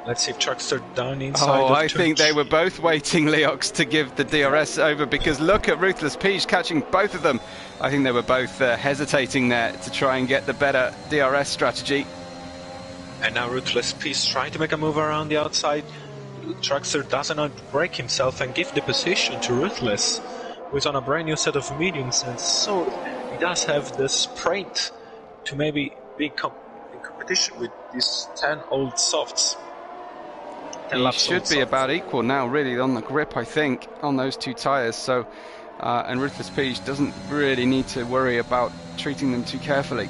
Let's see if Trackster down inside. Oh, I think they were both waiting, Leox, to give the DRS over, because look at Ruthless Pige catching both of them. I think they were both hesitating there to try and get the better DRS strategy. And now Ruthless Pige trying to make a move around the outside. Trackster doesn't break himself and give the position to Ruthless, who is on a brand new set of mediums, and so he does have the sprint to maybe be in competition with these 10 old softs. He should be about equal now, really, on the grip, I think, on those two tyres. So, and Ruthless Pige doesn't really need to worry about treating them too carefully.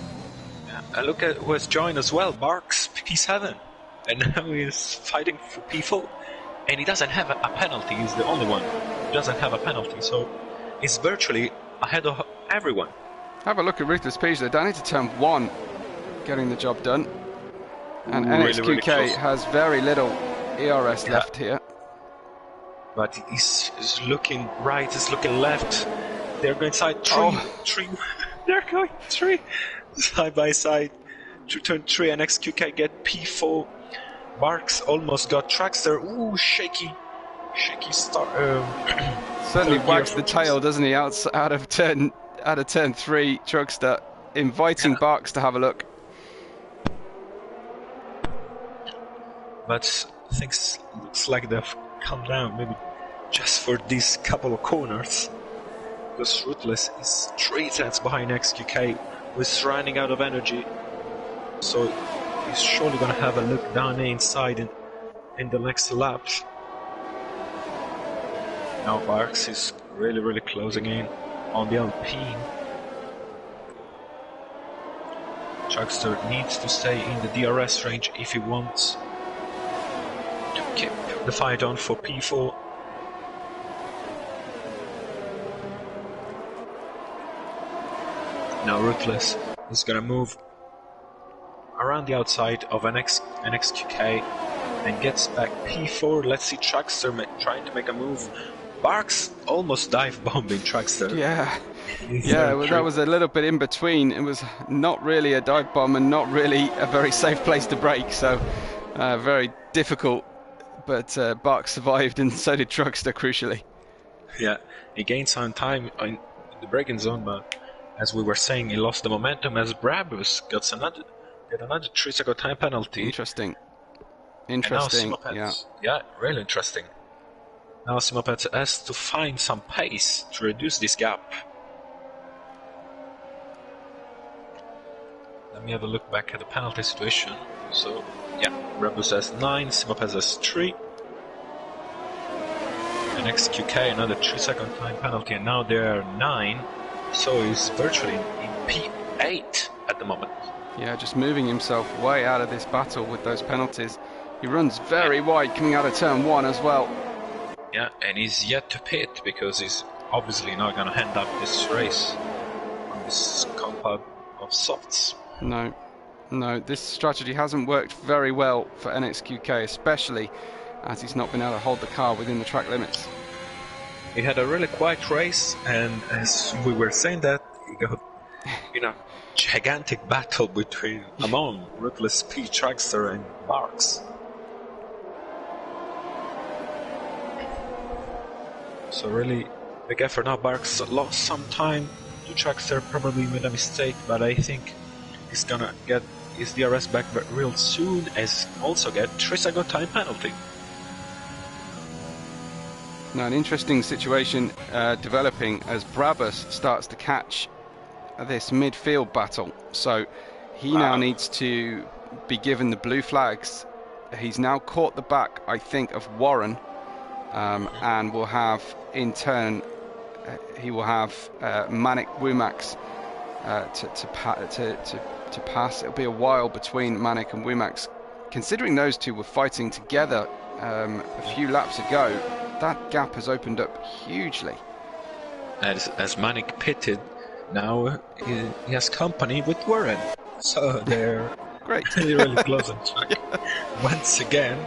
Yeah. And look at who has joined as well, Barks, P7, and now he's fighting for P4, and he doesn't have a penalty. He's the only one who doesn't have a penalty, so he's virtually ahead of everyone. Have a look at Ruthless Pige. They're down into turn 1, getting the job done, and NXQK really has very little ERS left here. But he's looking right, he's looking left. They're going side 3. They're going 3 side by side to turn 3, and XQK get P4. Barks almost got Trackster. Ooh, shaky start. Certainly wags the tail, doesn't he? Out of turn 3, Truckster inviting Barks to have a look. But things looks like they've come down, maybe just for these couple of corners, because Ruthless is 3 tenths behind XQK, who is running out of energy. So he's surely gonna have a look down the inside in the next lap. Now Barks is really closing in on the Alpine. Chuckster needs to stay in the DRS range if he wants to keep the fight on for P4. Now Ruthless is gonna move around the outside of NXQK and gets back P4. Let's see Chuckster trying to make a move. Barks almost dive bombing Chuckster. Yeah, well, that was a little bit in between. It was not really a dive bomb and not really a very safe place to brake, so very difficult. But Barks survived, and so did Truckster, crucially. Yeah, he gained some time in the braking zone, but as we were saying, he lost the momentum as Brabus got another 3-second time penalty. Interesting. Yeah, really interesting. Now Simopet has to find some pace to reduce this gap. Let me have a look back at the penalty situation. So, yeah, Brabus has 9, Simopet has 3. And XQK another 3-second time penalty, and now they're 9. So he's virtually in P8 at the moment. Yeah, just moving himself way out of this battle with those penalties. He runs very wide coming out of turn 1 as well. Yeah, and he's yet to pit because he's obviously not going to hand up this race on this compound of softs. No, this strategy hasn't worked very well for NXQK, especially as he's not been able to hold the car within the track limits. He had a really quiet race, and as we were saying that, he got, gigantic battle among Ruthless P, Truckster and Barks. So really, big effort now. Barks lost some time to Truckster, probably made a mistake, but I think he's gonna get his DRS back real soon, as also get 3-second time penalty. Now an interesting situation developing as Brabus starts to catch this midfield battle. So he now needs to be given the blue flags. He's now caught the back, I think, of Warren, and will have, in turn, he will have Manic Wumax to pass. It'll be a while between Manic and Wumax. Considering those two were fighting together a few laps ago, that gap has opened up hugely. As Manic pitted, now he has company with Warren, so they're great, really close on track. Once again,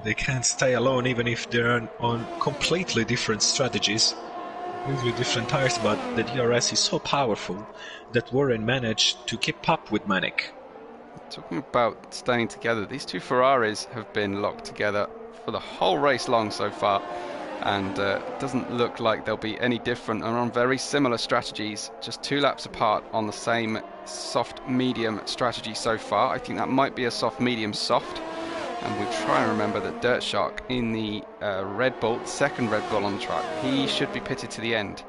they can't stay alone, even if they're on completely different strategies, completely different tires. But the DRS is so powerful that Warren managed to keep up with Manic. Talking about staying together, these two Ferraris have been locked together for the whole race long so far, and it doesn't look like they'll be any different, and on very similar strategies, just 2 laps apart on the same soft medium strategy so far. I think that might be a soft medium soft, and we'll try and remember that Dirt Shark in the Red Bull, the second Red Bull on the track, he should be pitted to the end.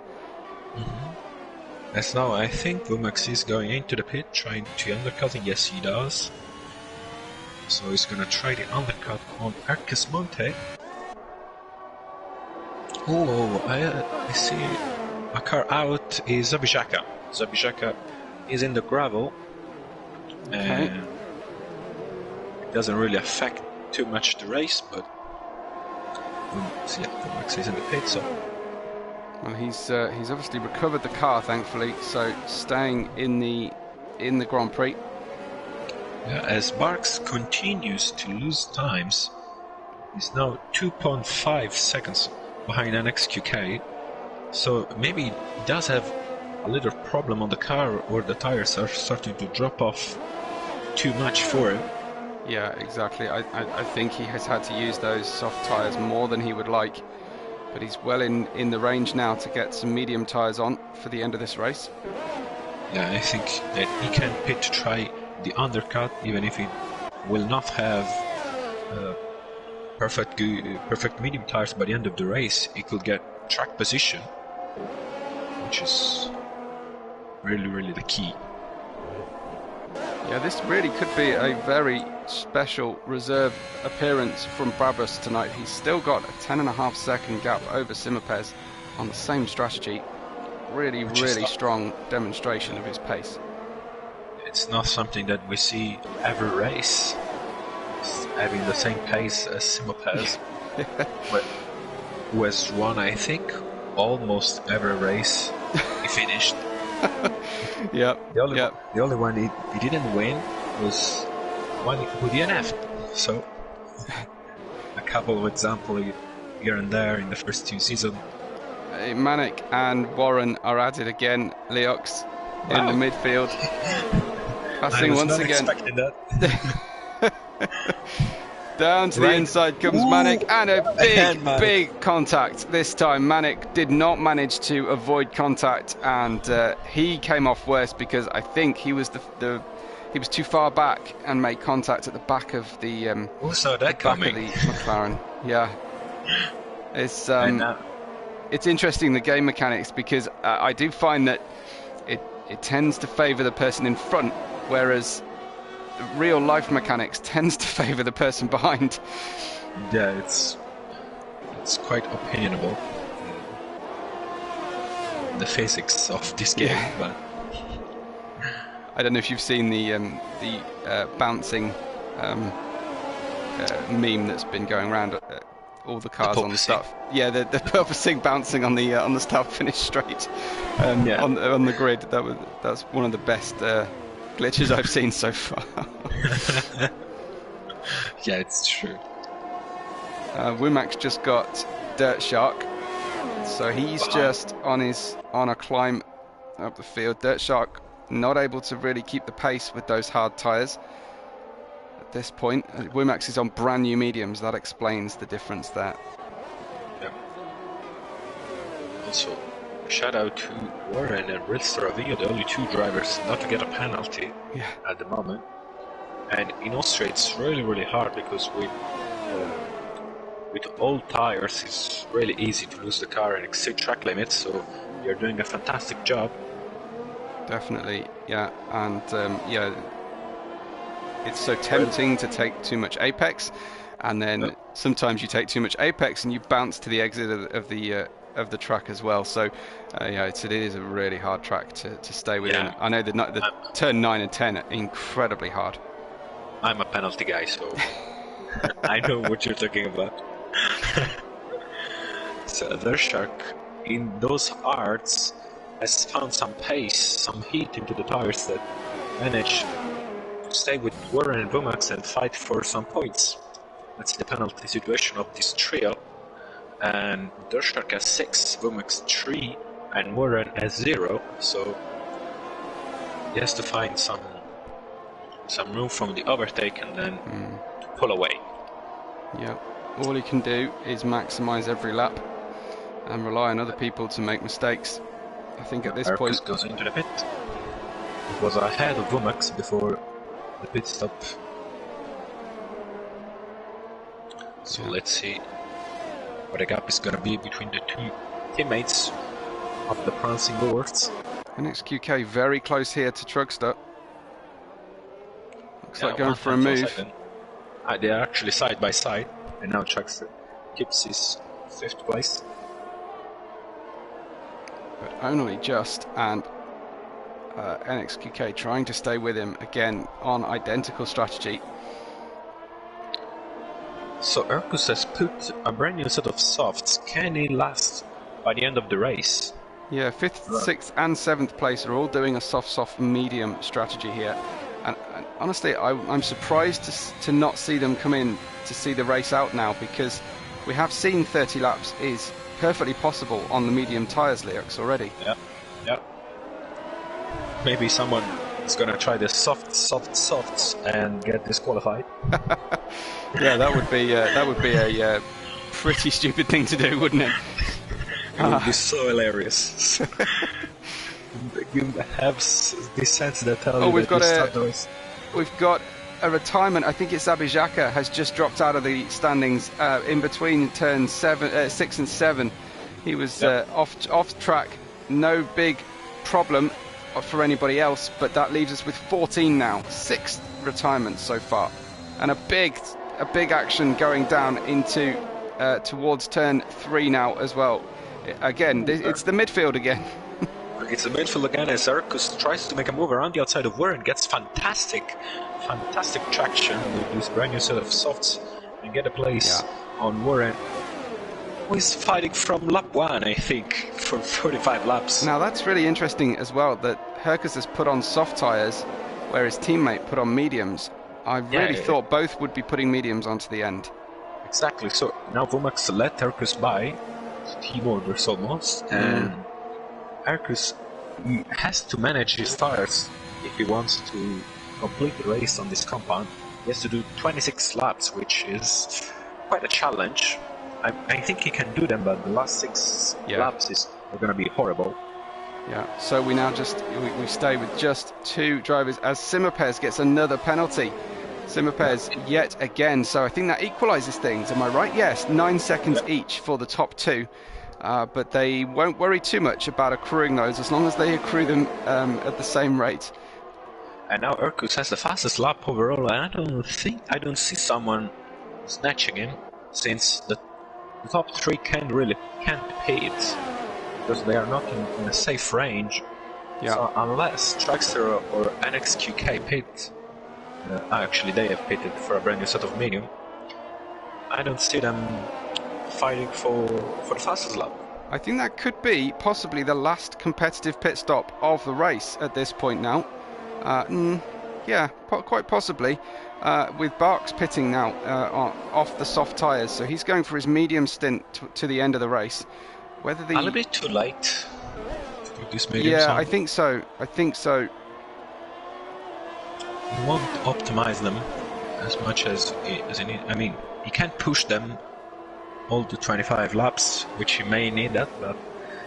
As now I think Wumax is going into the pit trying to undercut him. Yes, he does. So he's gonna try the undercut on Arcus Monte. Oh, I see a car out is Zabijaka. Zabijaka is in the gravel, and it doesn't really affect too much the race, but Wumax is in the pit, so. Well, he's obviously recovered the car, thankfully, so staying in the Grand Prix. Yeah, as Barks continues to lose times, he's now 2.5 seconds behind NXQK, so maybe he does have a little problem on the car, or the tires are starting to drop off too much for him. Yeah, exactly. I think he has had to use those soft tires more than he would like, but he's well in the range now to get some medium tires on for the end of this race. Yeah, I think that he can pit to try the undercut, even if he will not have perfect medium tires by the end of the race. He could get track position, which is really the key. Yeah, this really could be a very special reserve appearance from Brabus tonight. He's still got a 10.5 second gap over Simapes on the same strategy. Really, really strong demonstration of his pace. It's not something that we see every race, having the same pace as Simapes, who has won, I think, almost every race he finished. Yeah. The only one he didn't win was one with DNF. So a couple of examples here and there in the first 2 seasons. Manic and Warren are at it again. Leox in the midfield, passing once again. Expecting that. Down to the inside comes Manic, and a big contact this time. Manic did not manage to avoid contact, and he came off worse because I think he was he was too far back and made contact at the back of the Who saw that coming? Back of the McLaren. Yeah, it's interesting, the game mechanics, because I do find that it tends to favour the person in front, whereas real life mechanics tends to favour the person behind. Yeah, it's quite opinionable, the physics of this game. Yeah. But I don't know if you've seen the bouncing meme that's been going around all the cars on the stuff. Yeah, the purposing bouncing on the start finish straight on the grid. That's one of the best glitches I've seen so far. Yeah, it's true. Womack's just got Dirt Shark, so he's just on a climb up the field. Dirt Shark not able to really keep the pace with those hard tyres at this point. Womack's is on brand new mediums. That explains the difference there. Yeah. Also, shout out to Warren and Rilstravillo, the only 2 drivers not to get a penalty at the moment. And in Austria it's really hard, because with old tires it's really easy to lose the car and exceed track limits, so you're doing a fantastic job. Definitely, yeah. And it's so tempting to take too much apex, and then sometimes you take too much apex and you bounce to the exit of the track as well. So it is a really hard track to stay within. I know the turn 9 and 10 are incredibly hard. I'm a penalty guy, so I know what you're talking about. So their Shark in those arts has found some pace, some heat into the tires that manage to stay with Warren and Womack and fight for some points. That's the penalty situation of this trio. And their Shark has 6, Womack's 3, and Warren has 0. So he has to find some room from the overtake and then pull away. Yeah, all he can do is maximise every lap and rely on other people to make mistakes. I think at this point goes into the pit. It was ahead of Womack before the pit stop. So let's see what the gap is going to be between the 2 teammates of the prancing lords. NXQK very close here to Trugster. Looks like going for a move. They're actually side by side, and now Trugster keeps his 5th place. But only just, and NXQK trying to stay with him again on identical strategy. So Erkus has put a brand new set of softs. Can he last by the end of the race? Yeah, 5th, 6th and 7th place are all doing a soft medium strategy here. And honestly, I'm surprised to not see them come in to see the race out now, because we have seen 30 laps is perfectly possible on the medium tyres, Leox, already. Yeah. Maybe someone is going to try the softs and get disqualified. Yeah, that would be a pretty stupid thing to do, wouldn't it? It would be so hilarious. You have this sense that tell you we've got a retirement. I think it's Abijaka has just dropped out of the standings in between turns 6 and 7. He was off track, no big problem. for anybody else, but that leaves us with 14 now, 6 retirements so far, and a big action going down into towards turn 3 now as well. Again, it's the midfield again. It's the midfield again as Erkus tries to make a move around the outside of Warren, gets fantastic traction with this brand new set of softs and get a place on Warren, who is fighting from lap 1, I think, for 45 laps. Now that's really interesting as well, that Herkus has put on soft tyres where his teammate put on mediums. I really thought both would be putting mediums onto the end. Exactly, so now Vomax let Herkus by, team orders almost, and Herkus has to manage his tires if he wants to complete the race on this compound. He has to do 26 laps, which is quite a challenge. I think he can do them, but the last 6 laps are going to be horrible. Yeah, so we now we stay with just 2 drivers as Simapez gets another penalty. Simapez yet again, so I think that equalises things, am I right? Yes, 9 seconds each for the top 2. But they won't worry too much about accruing those as long as they accrue them at the same rate. And now Erkus has the fastest lap overall, and I don't see someone snatching him, since the top 3 can't pit because they are not in a safe range. So unless Traxxer or NXQK pit, actually they have pitted for a brand new set of medium, I don't see them fighting for the fastest lap. I think that could be possibly the last competitive pit stop of the race at this point now. Yeah, quite possibly, with Barks pitting now off the soft tyres, so he's going for his medium stint to the end of the race. Whether the... A little bit too late to do this medium stint. I think so. He won't optimize them as much as he needs. I mean, he can't push them all the 25 laps, which he may need that, but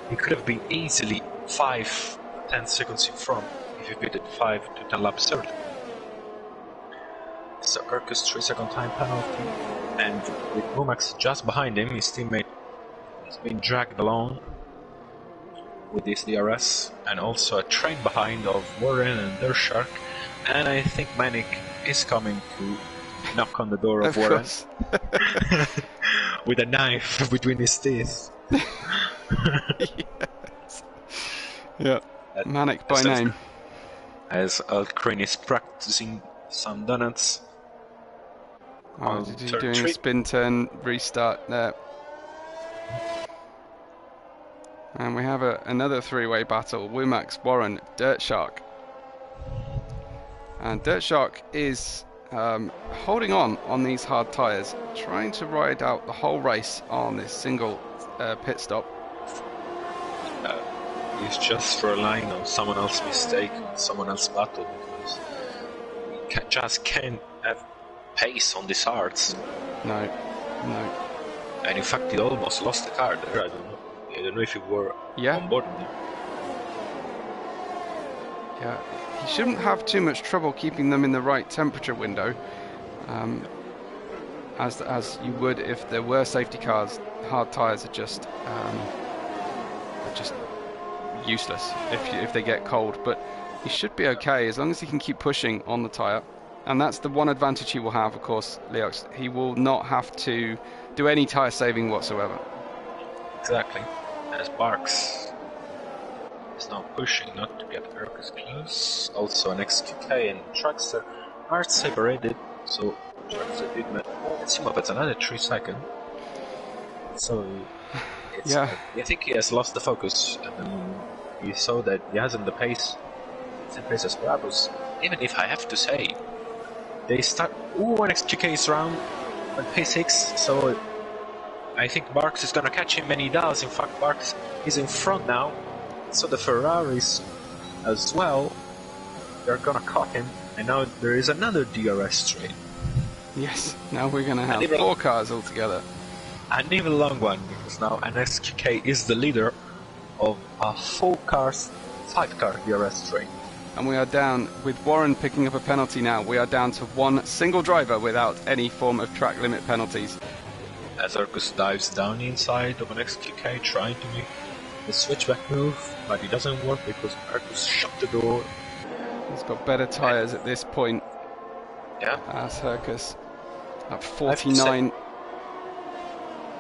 he could have been easily 5-10 seconds in front if he pitted 5 to 10 laps early. So Erkus 3-second time penalty, and with Mumax just behind him, his teammate has been dragged along with this DRS, and also a train behind of Warren and their Shark, and I think Manic is coming to knock on the door of Warren with a knife between his teeth. Yes. Yeah, Manic by name. As Altcrane is practicing some donuts. Did he doing a spin turn restart there? And we have another 3-way battle. Wumax, Warren, Dirt Shark. And Dirt Shark is holding on these hard tyres, trying to ride out the whole race on this single pit stop. He's just relying on someone else's mistake, someone else's battle, because he just can't have pace on these hards. No. And in fact, he almost lost the car there. I don't know if you were on board with him. Yeah, he shouldn't have too much trouble keeping them in the right temperature window, as you would if there were safety cars. Hard tyres are just useless if they get cold, but he should be okay as long as he can keep pushing on the tyre. And that's the one advantage he will have, of course, Leox. He will not have to do any tyre saving whatsoever. Exactly. As Barks is now pushing not to get Erkus close. Also an XQK and Traxxer are separated, so Traxxer did let's him up at another 3 seconds. So I think he has lost the focus, and he saw that he hasn't the pace, same pace as Brabus. Even if I have to say, they start. One XQK is around on P6, so I think Barks is gonna catch him, and he does. In fact, Barks is in front now, so the Ferraris as well, they're gonna cut him, and now there is another DRS train. Yes, now we're gonna have 4 cars altogether. An even long one, because now an XQK is the leader of a 5-car DRS train. And we are down, with Warren picking up a penalty now, we are down to 1 single driver without any form of track limit penalties. As Erkus dives down inside of an XQK, trying to make the switchback move, but it doesn't work because Marcus shut the door. He's got better tyres at this point. Yeah. As Hercus at 49.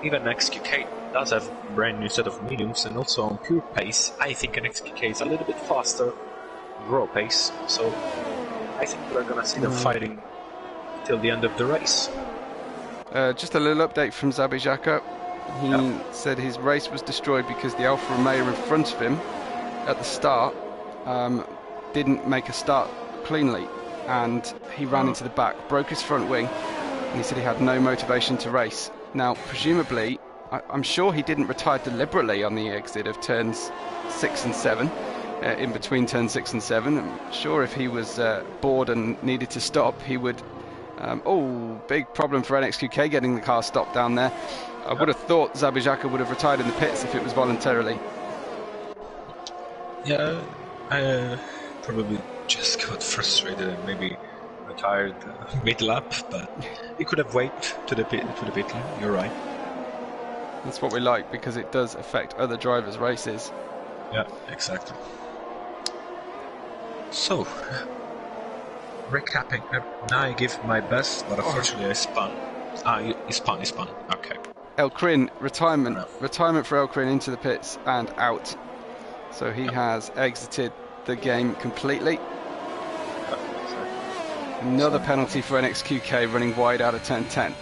Even XQK does have a brand new set of mediums, and also on pure pace, I think an XQK is a little bit faster raw pace, so I think we're gonna see them fighting till the end of the race. Just a little update from Zabijaka. He said his race was destroyed because the Alfa Romeo in front of him at the start didn't make a start cleanly, and he ran into the back, broke his front wing, and he said he had no motivation to race. Now, presumably, I'm sure he didn't retire deliberately on the exit of turns 6 and 7, in between turns 6 and 7. I'm sure if he was bored and needed to stop, he would... big problem for NXQK getting the car stopped down there. I would have thought Zabijaka would have retired in the pits if it was voluntarily. Yeah, I probably just got frustrated and maybe retired mid-lap, but he could have waited to the pit lane. You're right. That's what we like, because it does affect other drivers' races. Yeah, exactly. So, recapping, now I give my best, but unfortunately I spun. He spun. Okay. Elkrin, retirement for Elkrin into the pits and out. So he has exited the game completely. Another penalty for NXQK running wide out of turn 10.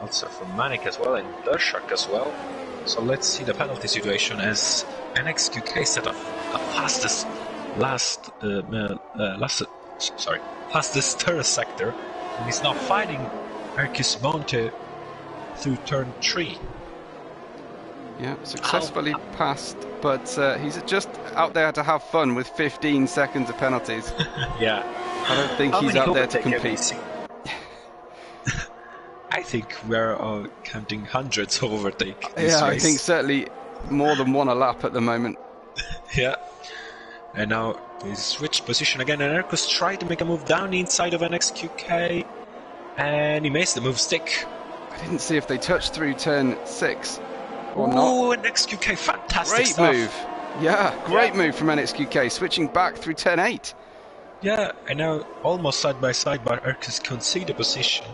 Also for Manik as well, and Dershak as well. So let's see the penalty situation as NXQK set up a fastest fastest turret sector, and he's now fighting Marcus Monte through turn 3. Yeah, successfully passed, but he's just out there to have fun with 15 seconds of penalties. Yeah. I don't think he's out there to compete. I think we're counting hundreds of overtake. Yeah, I think certainly more than one a lap at the moment. Yeah. And now he switched position again, and Ercos tried to make a move down the inside of NXQK, and he makes the move stick. I didn't see if they touched through turn 6 or not. Oh, NXQK, fantastic great stuff. Move. Yeah, great move from NXQK, switching back through turn 8. Yeah, and now almost side by side, but Ercos conceded position.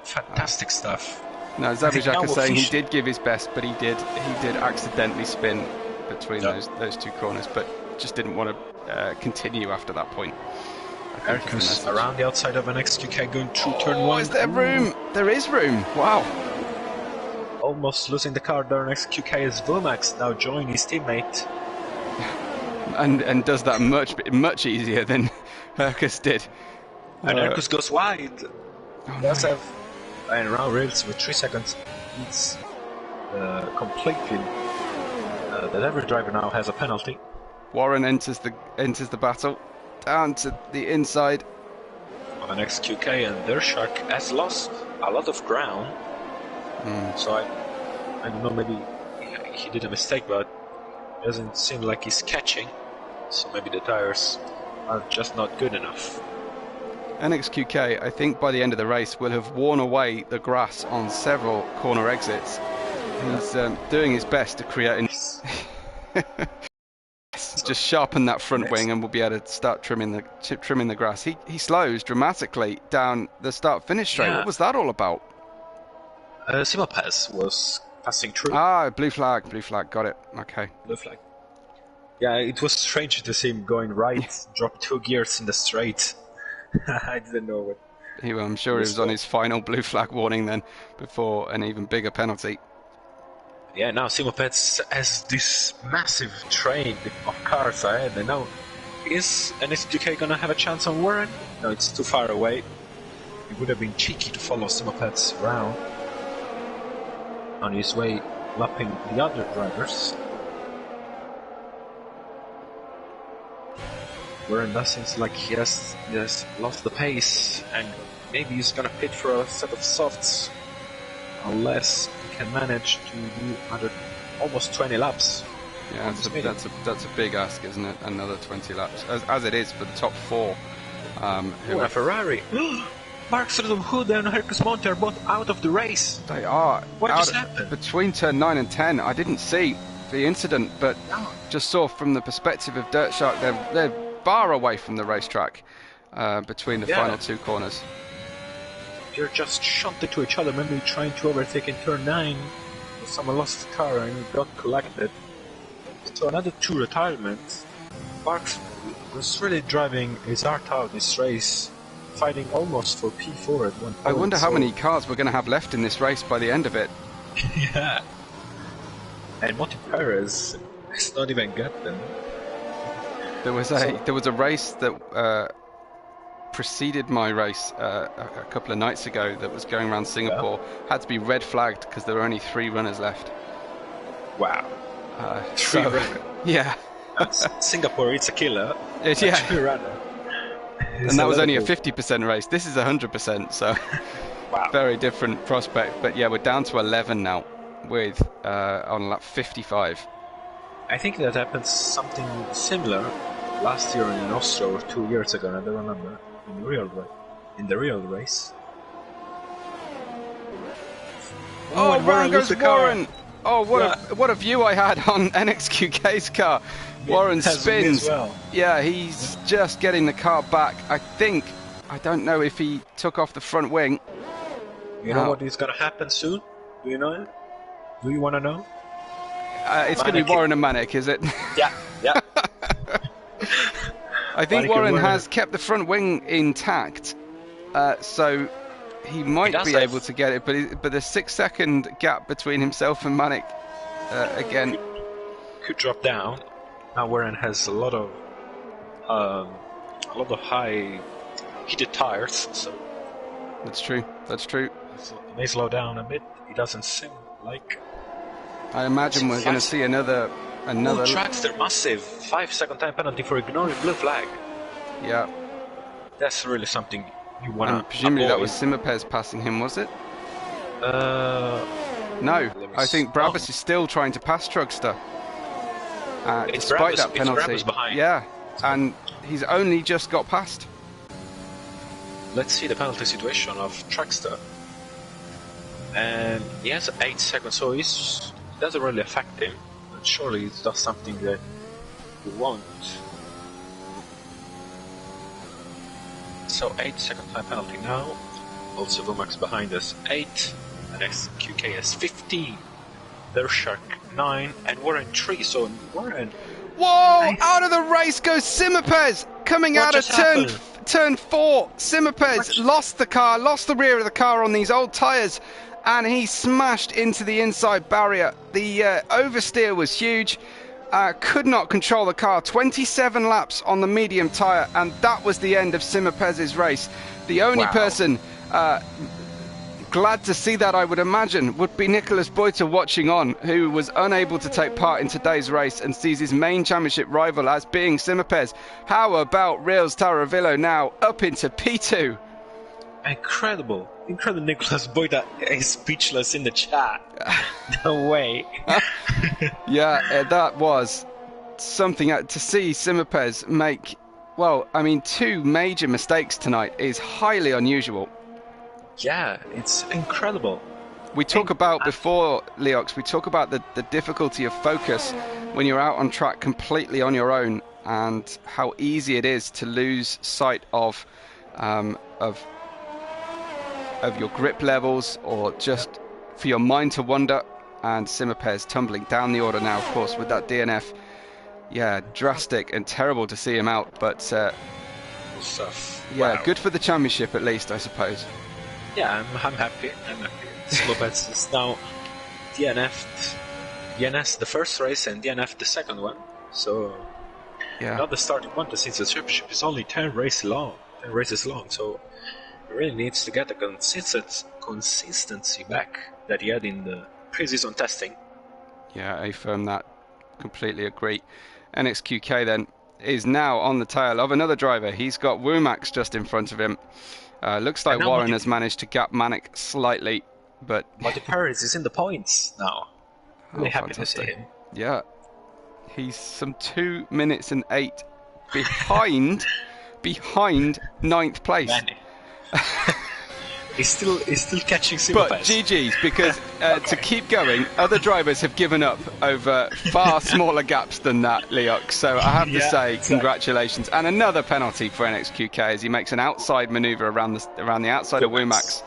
Fantastic stuff. No, Zabijak is saying he did give his best, but he did accidentally spin between those two corners, but just didn't want to continue after that point. Ercos around the outside of an XQK going through turn 1. Is there room? There is room. Wow. Almost losing the car there. XQK as Vomax now joined his teammate. And does that much easier than Ercos did. And Ercos goes wide. Oh, does have and around rails with 3 seconds. It's completely that every driver now has a penalty. Warren enters the battle down to the inside. An XQK, and their shark has lost a lot of ground. So I don't know, maybe he did a mistake, but it doesn't seem like he's catching. So maybe the tires are just not good enough. NXQK, I think by the end of the race, will have worn away the grass on several corner exits. He's doing his best to create just sharpen that front wing, and we'll be able to start trimming the grass. He slows dramatically down the start-finish straight. Yeah. What was that all about? Simopez was passing through. Blue flag, got it. Okay. Blue flag. Yeah, it was strange to see him going right, drop 2 gears in the straight. I didn't know what. I'm sure he was on his final blue flag warning then, before an even bigger penalty. Yeah, now Simopez has this massive train of cars ahead, and now is NXDK gonna have a chance on Warren? No, it's too far away. It would have been cheeky to follow Simopez around on his way lapping the other drivers. Warren does seems like he has lost the pace, and maybe he's gonna pit for a set of softs unless he can manage to do almost 20 laps. Yeah, that's a big ask, isn't it? Another 20 laps, as it is for the top 4. A Ferrari. Mark Hood and Hercus Monte are both out of the race. They are. What just happened? Between turn 9 and 10, I didn't see. the incident, but just saw from the perspective of Dirt Shark, they're far away from the racetrack between the final two corners. They're just shunted to each other, maybe trying to overtake in turn 9. Someone lost his car and got collected. So another 2 retirements. Parks was really driving his heart out this race, fighting almost for P4 at one point. I wonder how many cars we're going to have left in this race by the end of it. Yeah. And Monty Perez has not even got them. There was a race that preceded my race a couple of nights ago that was going around Singapore. Had to be red flagged because there were only 3 runners left. Wow. 3 runners. Yeah. Singapore, it's a killer. Yeah. 3 runner. And that was only a 50% race. This is 100%, so wow. Very different prospect. But yeah, we're down to 11 now with on lap 55. I think that happened something similar last year in Austria or 2 years ago, I don't remember, in the real race. Oh, round goes Warren! Oh, what a view I had on NXQK's car. Warren spins. Well. Yeah, he's just getting the car back. I don't know if he took off the front wing. You know what is going to happen soon? Do you know it? Do you want to know? It's going to be Warren and Manic, is it? Yeah. I think Warren has kept the front wing intact, so he might be able to get it. But the 6-second gap between himself and Manic again could drop down. Now Warren has a lot of high heated tires, so that's true. So he may slow down a bit. He doesn't seem like. I imagine we're going to see another. Tracks, they're massive. 5-second time penalty for ignoring blue flag. Yeah. That's really something you want to. Presumably that was Simapez passing him, was it? No. I think Brabus is still trying to pass Trugster. Despite that penalty. Yeah. And he's only just got past. Let's see the penalty situation of Trugster. And he has 8 seconds, so it doesn't really affect him. But surely it's just something that you want. So 8-second time penalty now. Also Vomax behind us 8, and XQK has 15. There's Shark 9 and Warren 3. So Warren. Whoa! Nice. Out of the race goes Simapez coming out of turn 4. Simapez lost the car, lost the rear of the car on these old tyres, and he smashed into the inside barrier. The oversteer was huge. Could not control the car. 27 laps on the medium tyre, and that was the end of Simapez's race. The only person glad to see that, I would imagine, would be Nicholas Boita watching on, who was unable to take part in today's race and sees his main championship rival as being Simapez. How about Reals Taravillo now up into P2? Incredible Nicholas Boita is speechless in the chat. No way. Yeah, that was something to see Simapez make, well, I mean, 2 major mistakes tonight is highly unusual. Yeah, it's incredible. We talk about before, Leox, we talk about the difficulty of focus when you're out on track completely on your own, and how easy it is to lose sight of your grip levels, or just for your mind to wander. And Simapez tumbling down the order now, of course, with that DNF. Yeah, drastic and terrible to see him out, but yeah, good for the championship at least, I suppose. Yeah, I'm happy. Simapez is now DNF'd. DNS the first race and DNF the second one. So yeah, not the starting one, since the championship is only 10 races long. So he really needs to get the consistency back that he had in the pre-season testing. Yeah, I affirm that. Completely agree. NXQK then is now on the tail of another driver. He's got Womax just in front of him. Looks like Warren has managed to gap Manic slightly, but Monty Perez is in the points now. Really happy to see him. Yeah, he's some 2 minutes and 8 behind 9th place. He's still catching single But pass. GG's, because to keep going, other drivers have given up over far smaller gaps than that, Leox. So I have to say, congratulations. And another penalty for NXQK as he makes an outside manoeuvre around the outside of Womax.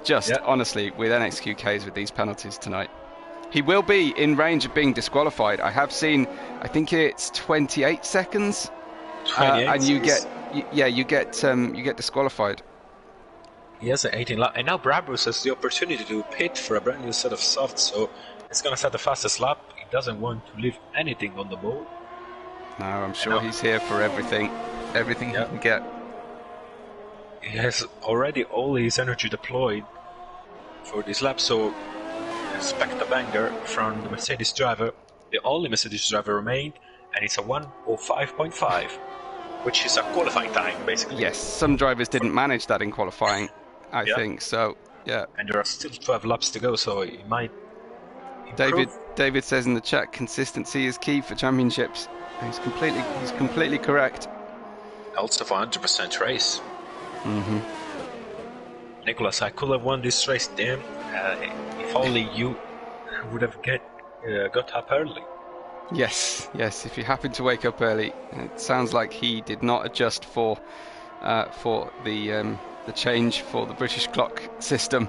Just honestly, with NXQKs with these penalties tonight. He will be in range of being disqualified. I have seen, I think it's 28 seconds. 28 and you get disqualified. He has an 18 lap, and now Brabus has the opportunity to pit for a brand new set of softs, so it's going to set the fastest lap. He doesn't want to leave anything on the board. No, I'm sure he's here for everything he can get. He has already all his energy deployed for this lap, so expect a banger from the Mercedes driver. The only Mercedes driver remained, and it's a 1:05.5, which is a qualifying time, basically. Yes, some drivers didn't manage that in qualifying. I think so. Yeah. And there are still 12 laps to go, so he might improve. David says in the chat, consistency is key for championships. He's completely correct. Also for 100% race. Mm-hmm. Nicholas, I could have won this race, damn. If only you would have got up early. Yes. If he happened to wake up early, it sounds like he did not adjust for the change for the British clock system.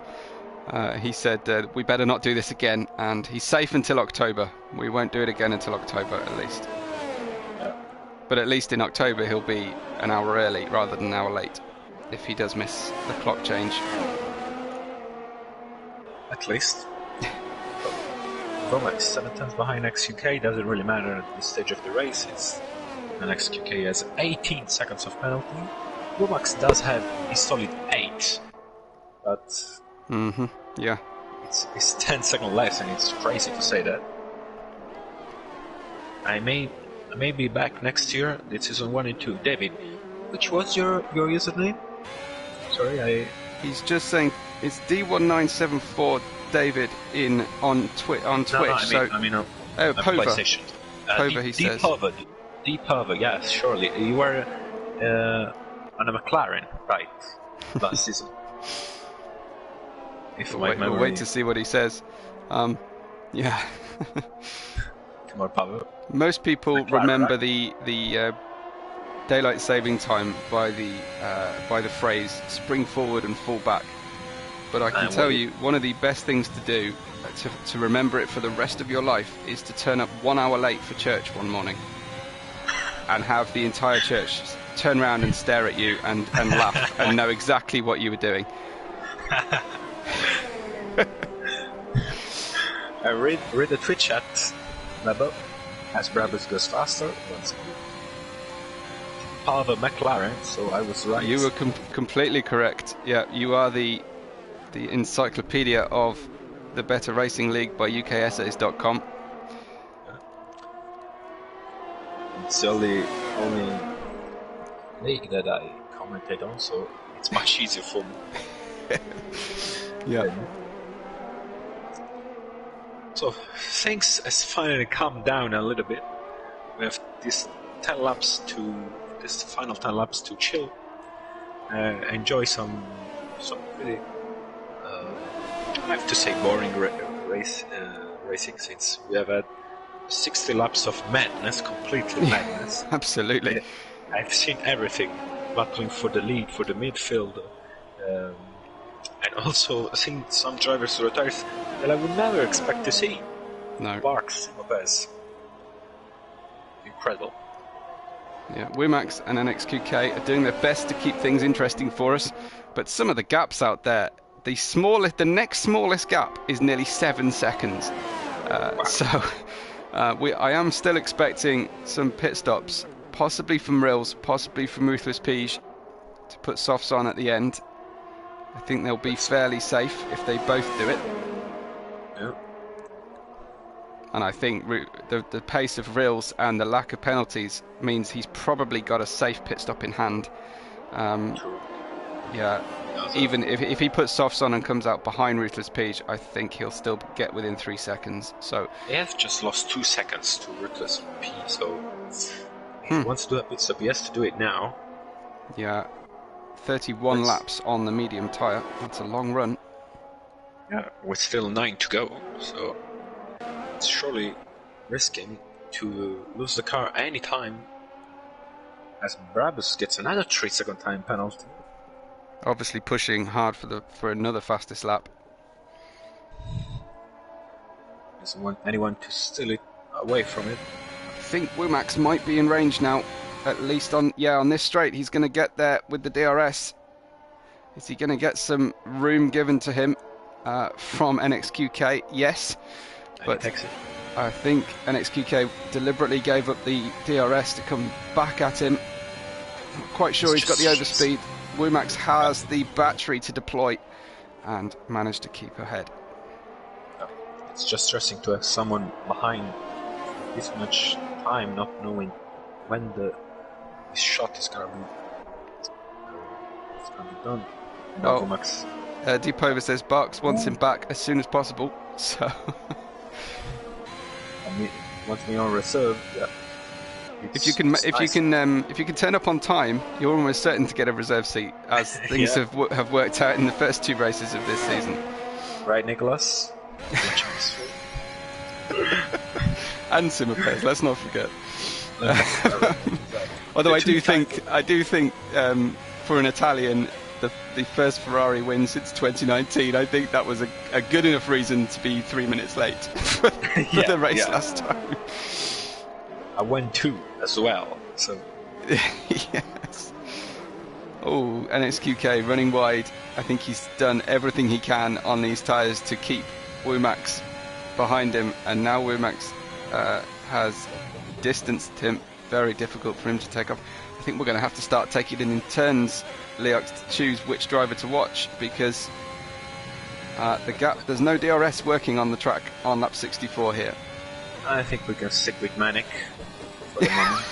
He said we better not do this again, and he's safe until October. We won't do it again until October at least. But at least in October he'll be an hour early rather than an hour late if he does miss the clock change. At least. Romax 7 tenths behind XQK, doesn't really matter at this stage of the race. And XQK has 18 seconds of penalty. Romax does have a solid 8, but it's 10 seconds less, and it's crazy to say that. I may be back next year, the season 1 and 2. David, which was your username? Sorry, He's just saying it's D1974 David on Twitch. I mean on PlayStation. Pova, he says. D-Pova, yes, surely. You were on a McLaren, right, last season. We'll wait to see what he says. Yeah. Come on, Pava. Most people McLaren, remember right? the daylight saving time by the phrase "spring forward and fall back." But I can tell you, one of the best things to do to remember it for the rest of your life is to turn up 1 hour late for church one morning and have the entire church turn around and stare at you and laugh and know exactly what you were doing. I read the Twitch chat, Lebo, as Brabus goes faster. Pava McLaren, so I was right. You were completely correct. Yeah, you are the encyclopedia of the Better Racing League by UKessays.com. It's the only league that I commented on, so it's much easier for me. Yeah. So things has finally calmed down a little bit. We have this final 10 laps to chill, enjoy some pretty, I have to say, boring racing, since we have had 60 laps of madness, completely madness. Absolutely. I've seen everything, battling for the lead, for the midfield, and also seen some drivers retire that I would never expect to see. No. Barks, Lopez. Incredible. Yeah, Womax and NXQK are doing their best to keep things interesting for us, but some of the gaps out there, the next smallest gap is nearly 7 seconds. Wow. So I am still expecting some pit stops, possibly from Rills, possibly from Ruthless Pige, to put softs on at the end. I think they'll be fairly safe if they both do it. Yeah. And I think the pace of Rills and the lack of penalties means he's probably got a safe pit stop in hand. Yeah, even if he puts softs on and comes out behind Ruthless Pige, I think he'll still get within 3 seconds. So He has just lost 2 seconds to Ruthless Pige, so if he wants to do a pit stop, he has to do it now. yeah, 31 laps on the medium tyre. That's a long run. Yeah, with still 9 to go, so it's surely risking to lose the car any time, as Brabus gets another 3-second time penalty. Obviously pushing hard for another fastest lap. Doesn't want anyone to steal it away from it. I think Womack might be in range now, at least on this straight. He's going to get there with the DRS. Is he going to get some room given to him from NXQK? Yes, but I think NXQK deliberately gave up the DRS to come back at him. Not quite sure he's got the overspeed. Womack has the battery to deploy and managed to keep ahead. It's just stressing to have someone behind this much time, not knowing when the shot is gonna be done. Deepova says Barks wants him back as soon as possible. So wants me on reserve. Yeah. If you can turn up on time, you're almost certain to get a reserve seat, as things have worked out in the first 2 races of this season. Right, Nicholas? And Simapez, let's not forget. Although I do think for an Italian, the first Ferrari win since 2019, I think that was a good enough reason to be 3 minutes late for the race last time. I went 2 as well, so... Yes. Oh, NXQK running wide. I think he's done everything he can on these tyres to keep Womack behind him, and now Womack has distanced him. Very difficult for him to take off. I think we're going to have to start taking it in turns, Leox, to choose which driver to watch, because the gap, there's no DRS working on the track on lap 64 here. I think we can stick with Manic for the moment.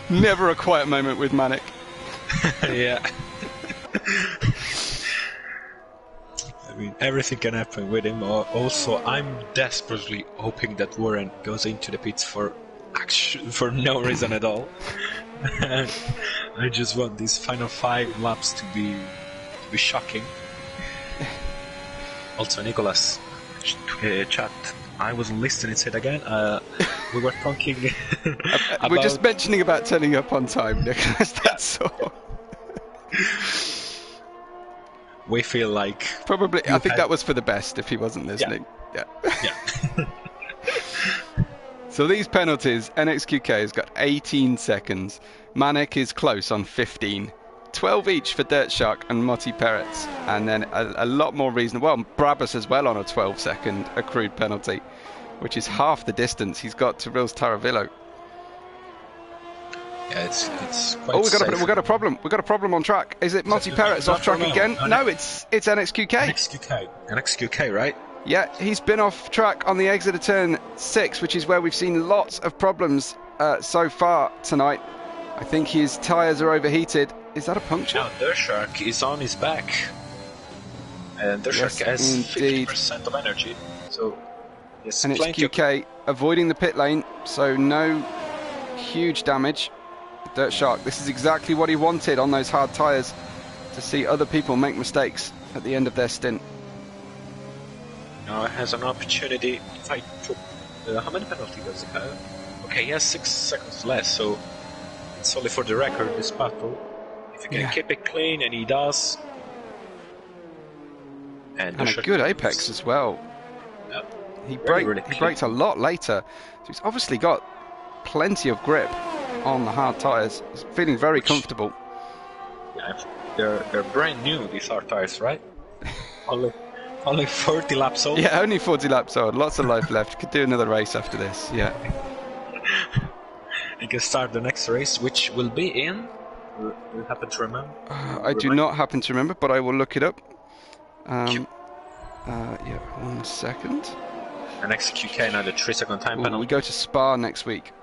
Never a quiet moment with Manic. Yeah. I mean, everything can happen with him. Also, I'm desperately hoping that Warren goes into the pits for no reason at all. I just want these final 5 laps to be shocking. Also, Nicholas, chat. I wasn't listening to it again. We were talking. We're just mentioning about turning up on time, Nicholas. That's all. We feel like probably. I think that was for the best if he wasn't listening. Yeah. So these penalties, NXQK has got 18 seconds. Manic is close on 15. 12 each for Dirt Shark and Motti Peretz, and then a lot more reasonable. Well, Brabus as well on a 12-second accrued penalty, which is half the distance he's got to Rils Taravillo. Yeah, it's quite. Oh, we got a problem. We got a problem on track. Is it Motti Peretz off track again? No, it's NXQK. NXQK, right? Yeah, he's been off track on the exit of turn 6, which is where we've seen lots of problems so far tonight. I think his tyres are overheated. Is that a puncture? Now, Dirt Shark is on his back. And Dirt Shark has 50% of energy. So, yes, and it's QK avoiding the pit lane, so no huge damage. Dirt Shark, this is exactly what he wanted on those hard tyres, to see other people make mistakes at the end of their stint. Now it has an opportunity to fight for... how many penalties does it have? Okay, he has 6 seconds less, so it's only for the record, this battle. If he can keep it clean, and he does. And a good apex as well. Yeah. He braked a lot later. So he's obviously got plenty of grip on the hard tyres. He's feeling very comfortable. Yeah, they're brand new, these hard tyres, right? Only 40 laps old. Yeah, only 40 laps old. Lots of life left. Could do another race after this. Yeah. He can start the next race, which will be in... Do you happen to remember? I do not happen to remember, but I will look it up. Yeah, 1 second. And NXQK now the 3-second time penalty. We go to Spa next week.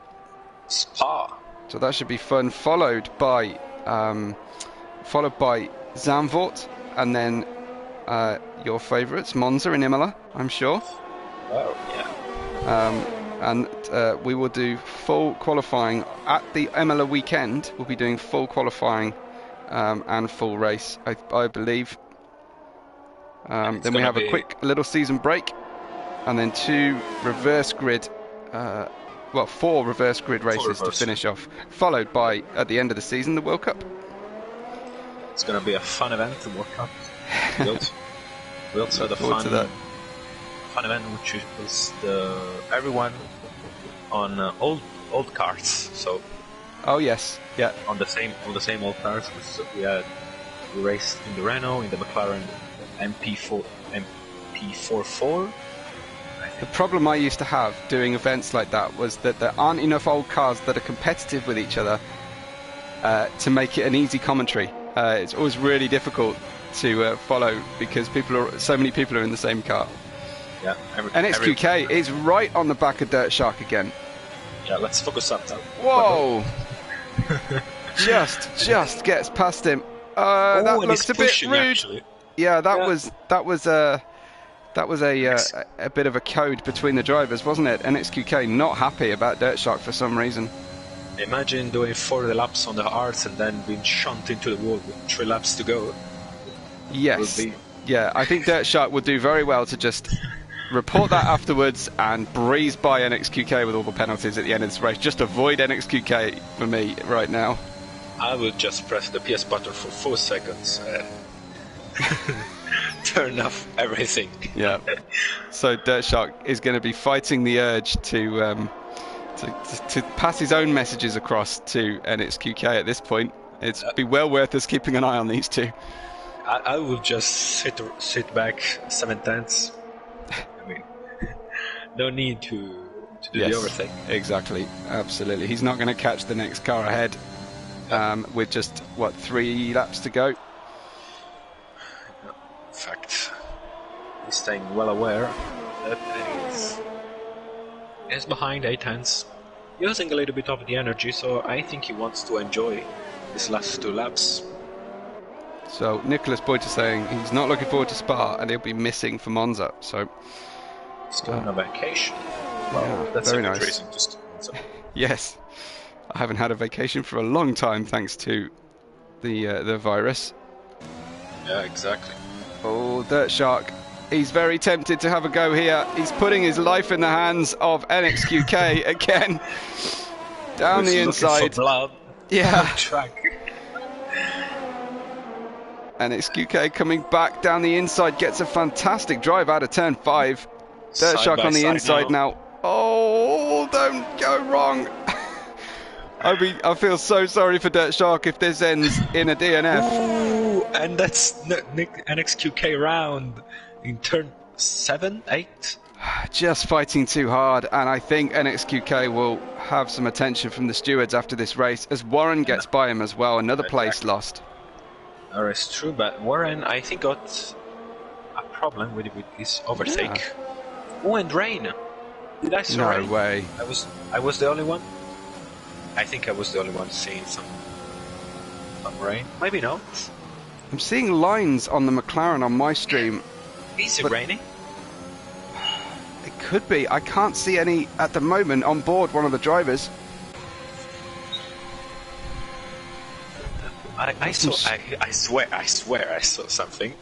Spa. So that should be fun. Followed by Zandvoort, and then your favourites, Monza and Imola, I'm sure. Oh yeah. and we will do full qualifying at the Imola weekend. We'll be doing full qualifying and full race, I believe. Then we have a quick little season break, and then 4 reverse grid races to finish off, followed by, at the end of the season, the World Cup. It's going to be a fun event, the World Cup. We also had a fun event, which was everyone on old cars. So. Oh yes, yeah. On the same old cars. We raced in the Renault, in the McLaren MP44. The problem I used to have doing events like that was that there aren't enough old cars that are competitive with each other to make it an easy commentary. It's always really difficult to follow because so many people are in the same car. Yeah. NXQK is right on the back of Dirt Shark again. Yeah, let's focus up now. Whoa! just gets past him. That looks a bit rude. Actually. Yeah, that was a bit of a code between the drivers, wasn't it? NXQK not happy about Dirt Shark for some reason. Imagine doing 40 laps on the hards and then being shunned into the wall with 3 laps to go. Yes. Yeah, I think Dirt Shark would do very well to just report that afterwards and breeze by NXQK with all the penalties at the end of this race. Just avoid NXQK for me right now. I will just press the PS button for 4 seconds and turn off everything. Yeah. So Dirt Shark is going to be fighting the urge to pass his own messages across to NXQK at this point. It's be well worth us keeping an eye on these two. I will just sit back 7/10. I mean, no need to do the overthink. Exactly, absolutely. He's not going to catch the next car ahead with just 3 laps to go. In fact, he's staying well aware that he's behind 8 tenths, using a little bit of the energy, so I think he wants to enjoy his last 2 laps. So Nicholas Boyd is saying he's not looking forward to Spa and he'll be missing for Monza. So he's going on vacation. Well, that's very a good nice. reason to stay. Yes, I haven't had a vacation for a long time thanks to the virus. Yeah, exactly. Oh, Dirt Shark. He's very tempted to have a go here. He's putting his life in the hands of NXQK again. Down the inside. For blood. Yeah. Track. NXQK coming back down the inside, gets a fantastic drive out of turn 5. Dirt Shark on the inside now. Oh, don't go wrong. I feel so sorry for Dirt Shark if this ends in a DNF. Ooh, and that's NXQK round in turn 7, 8. Just fighting too hard, and I think NXQK will have some attention from the stewards after this race as Warren gets by him as well. Another place lost. That is true, but Warren, I think, got a problem with his overtake. Yeah. Oh, and rain. Did I see rain? No way. I was the only one. I think I was the only one seeing some rain. Maybe not. I'm seeing lines on the McLaren on my stream. Is it raining? It could be. I can't see any at the moment on board one of the drivers. I swear I saw something.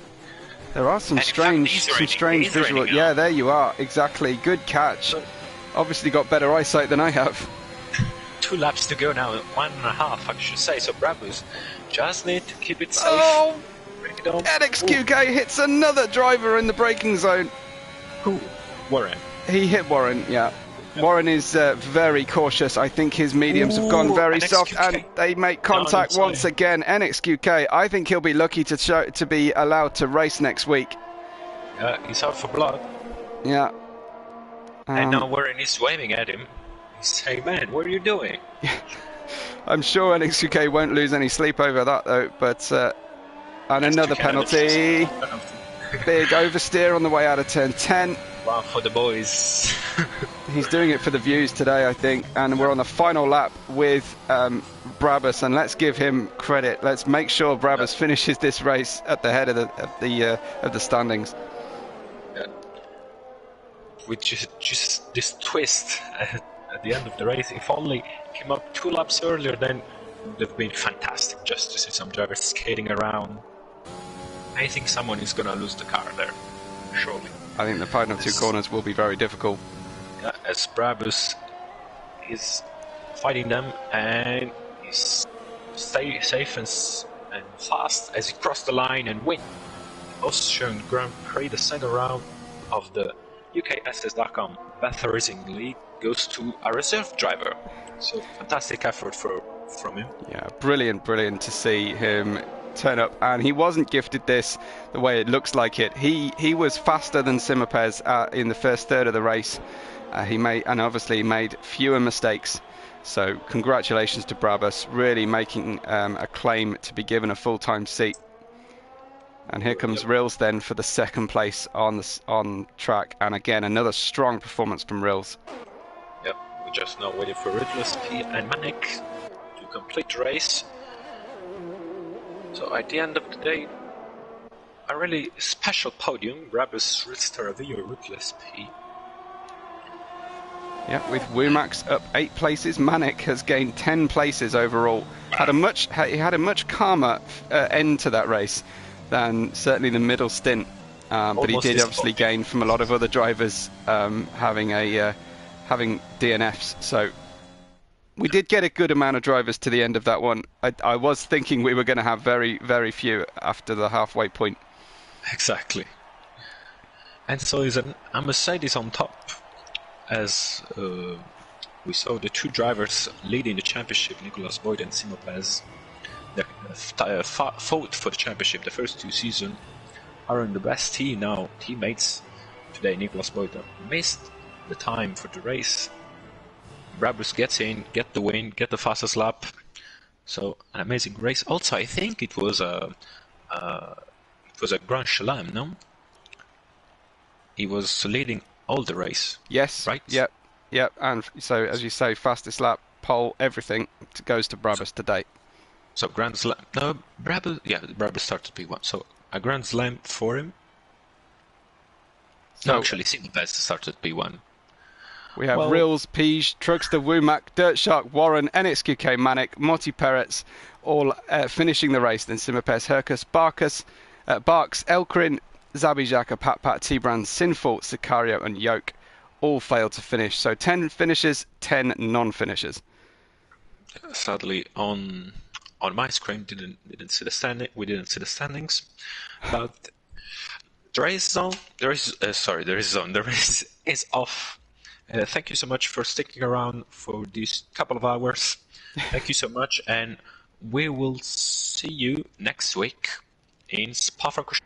There are some strange visual. Yeah, there you are. Exactly. Good catch. Obviously got better eyesight than I have. 2 laps to go now. 1.5, I should say. So Brabus just need to keep it safe. Oh! Bring it on. NXQK hits another driver in the braking zone. Who? Warren. He hit Warren, yeah. Warren is very cautious. I think his mediums have gone very soft, and they make contact once again. NXQK, I think he'll be lucky to be allowed to race next week. He's out for blood. Yeah. And now Warren is waving at him. He's saying, "Man, what are you doing?" I'm sure NXQK won't lose any sleep over that, though. But and another penalty. Big oversteer on the way out of turn 10. Wow, for the boys. He's doing it for the views today, I think, and we're on the final lap with Brabus, and let's give him credit. Let's make sure Brabus finishes this race at the head of the standings. Yeah. with just this twist at the end of the race. If only came up 2 laps earlier, then it would have been fantastic just to see some drivers skating around. I think someone is gonna lose the car there, surely. I think the final 2 corners will be very difficult. Yeah, as Brabus is fighting them, and he's safe and fast as he crossed the line and win Austrian Grand Prix. The second round of the UKSS.com Beth Racing League goes to a reserve driver. So fantastic effort from him. Yeah, brilliant to see him turn up, and he wasn't gifted this the way it looks like it. He was faster than Simapes in the first third of the race. He obviously made fewer mistakes. So congratulations to Brabus, really making a claim to be given a full-time seat. And here comes Rills then for the second place on track, and again another strong performance from Rills. Yep, we're just now waiting for Ridless, P and Manic to complete the race. So at the end of the day, a really special podium. Brabus, Ridless, Ridless, P. Yeah, with Womax up 8 places, Manic has gained 10 places overall. He had a much calmer end to that race than certainly the middle stint, but he did obviously gain from a lot of other drivers having DNFs. So we did get a good amount of drivers to the end of that one. I was thinking we were going to have very few after the halfway point. Exactly. And so is a Mercedes on top, as we saw the 2 drivers leading the championship, Nicolas Boyd and Simo Pez. They fought for the championship the first 2 seasons, are in the best teammates. Today Nicolas Boyd missed the time for the race. Brabus gets in, get the win, get the fastest lap. So an amazing race. Also, I think it was a Grand Chelem, no? He was leading all the race. Yes. Right. Yep. And so, as you say, fastest lap, pole, everything goes to Brabus today. So Grand Slam. No, Brabus started P1. So a Grand Slam for him. So, no, actually, Simo Pez started P1. We have Rills, Pige, Trugster, Womack, Dirt Shark, Warren, NXQK, Manic, Motti Peretz, all finishing the race. Then Simapes, Hercus, Barks, Elkrin, Zabi Xhaka, Pat, T-Brand, Sinful, Sicario, and Yoke all failed to finish. So 10 finishers, 10 non-finishers. Sadly, on my screen, didn't see the standing. We didn't see the standings, but the race is off. Thank you so much for sticking around for these couple of hours. Thank you so much, and we will see you next week in Spa-Francorchamps.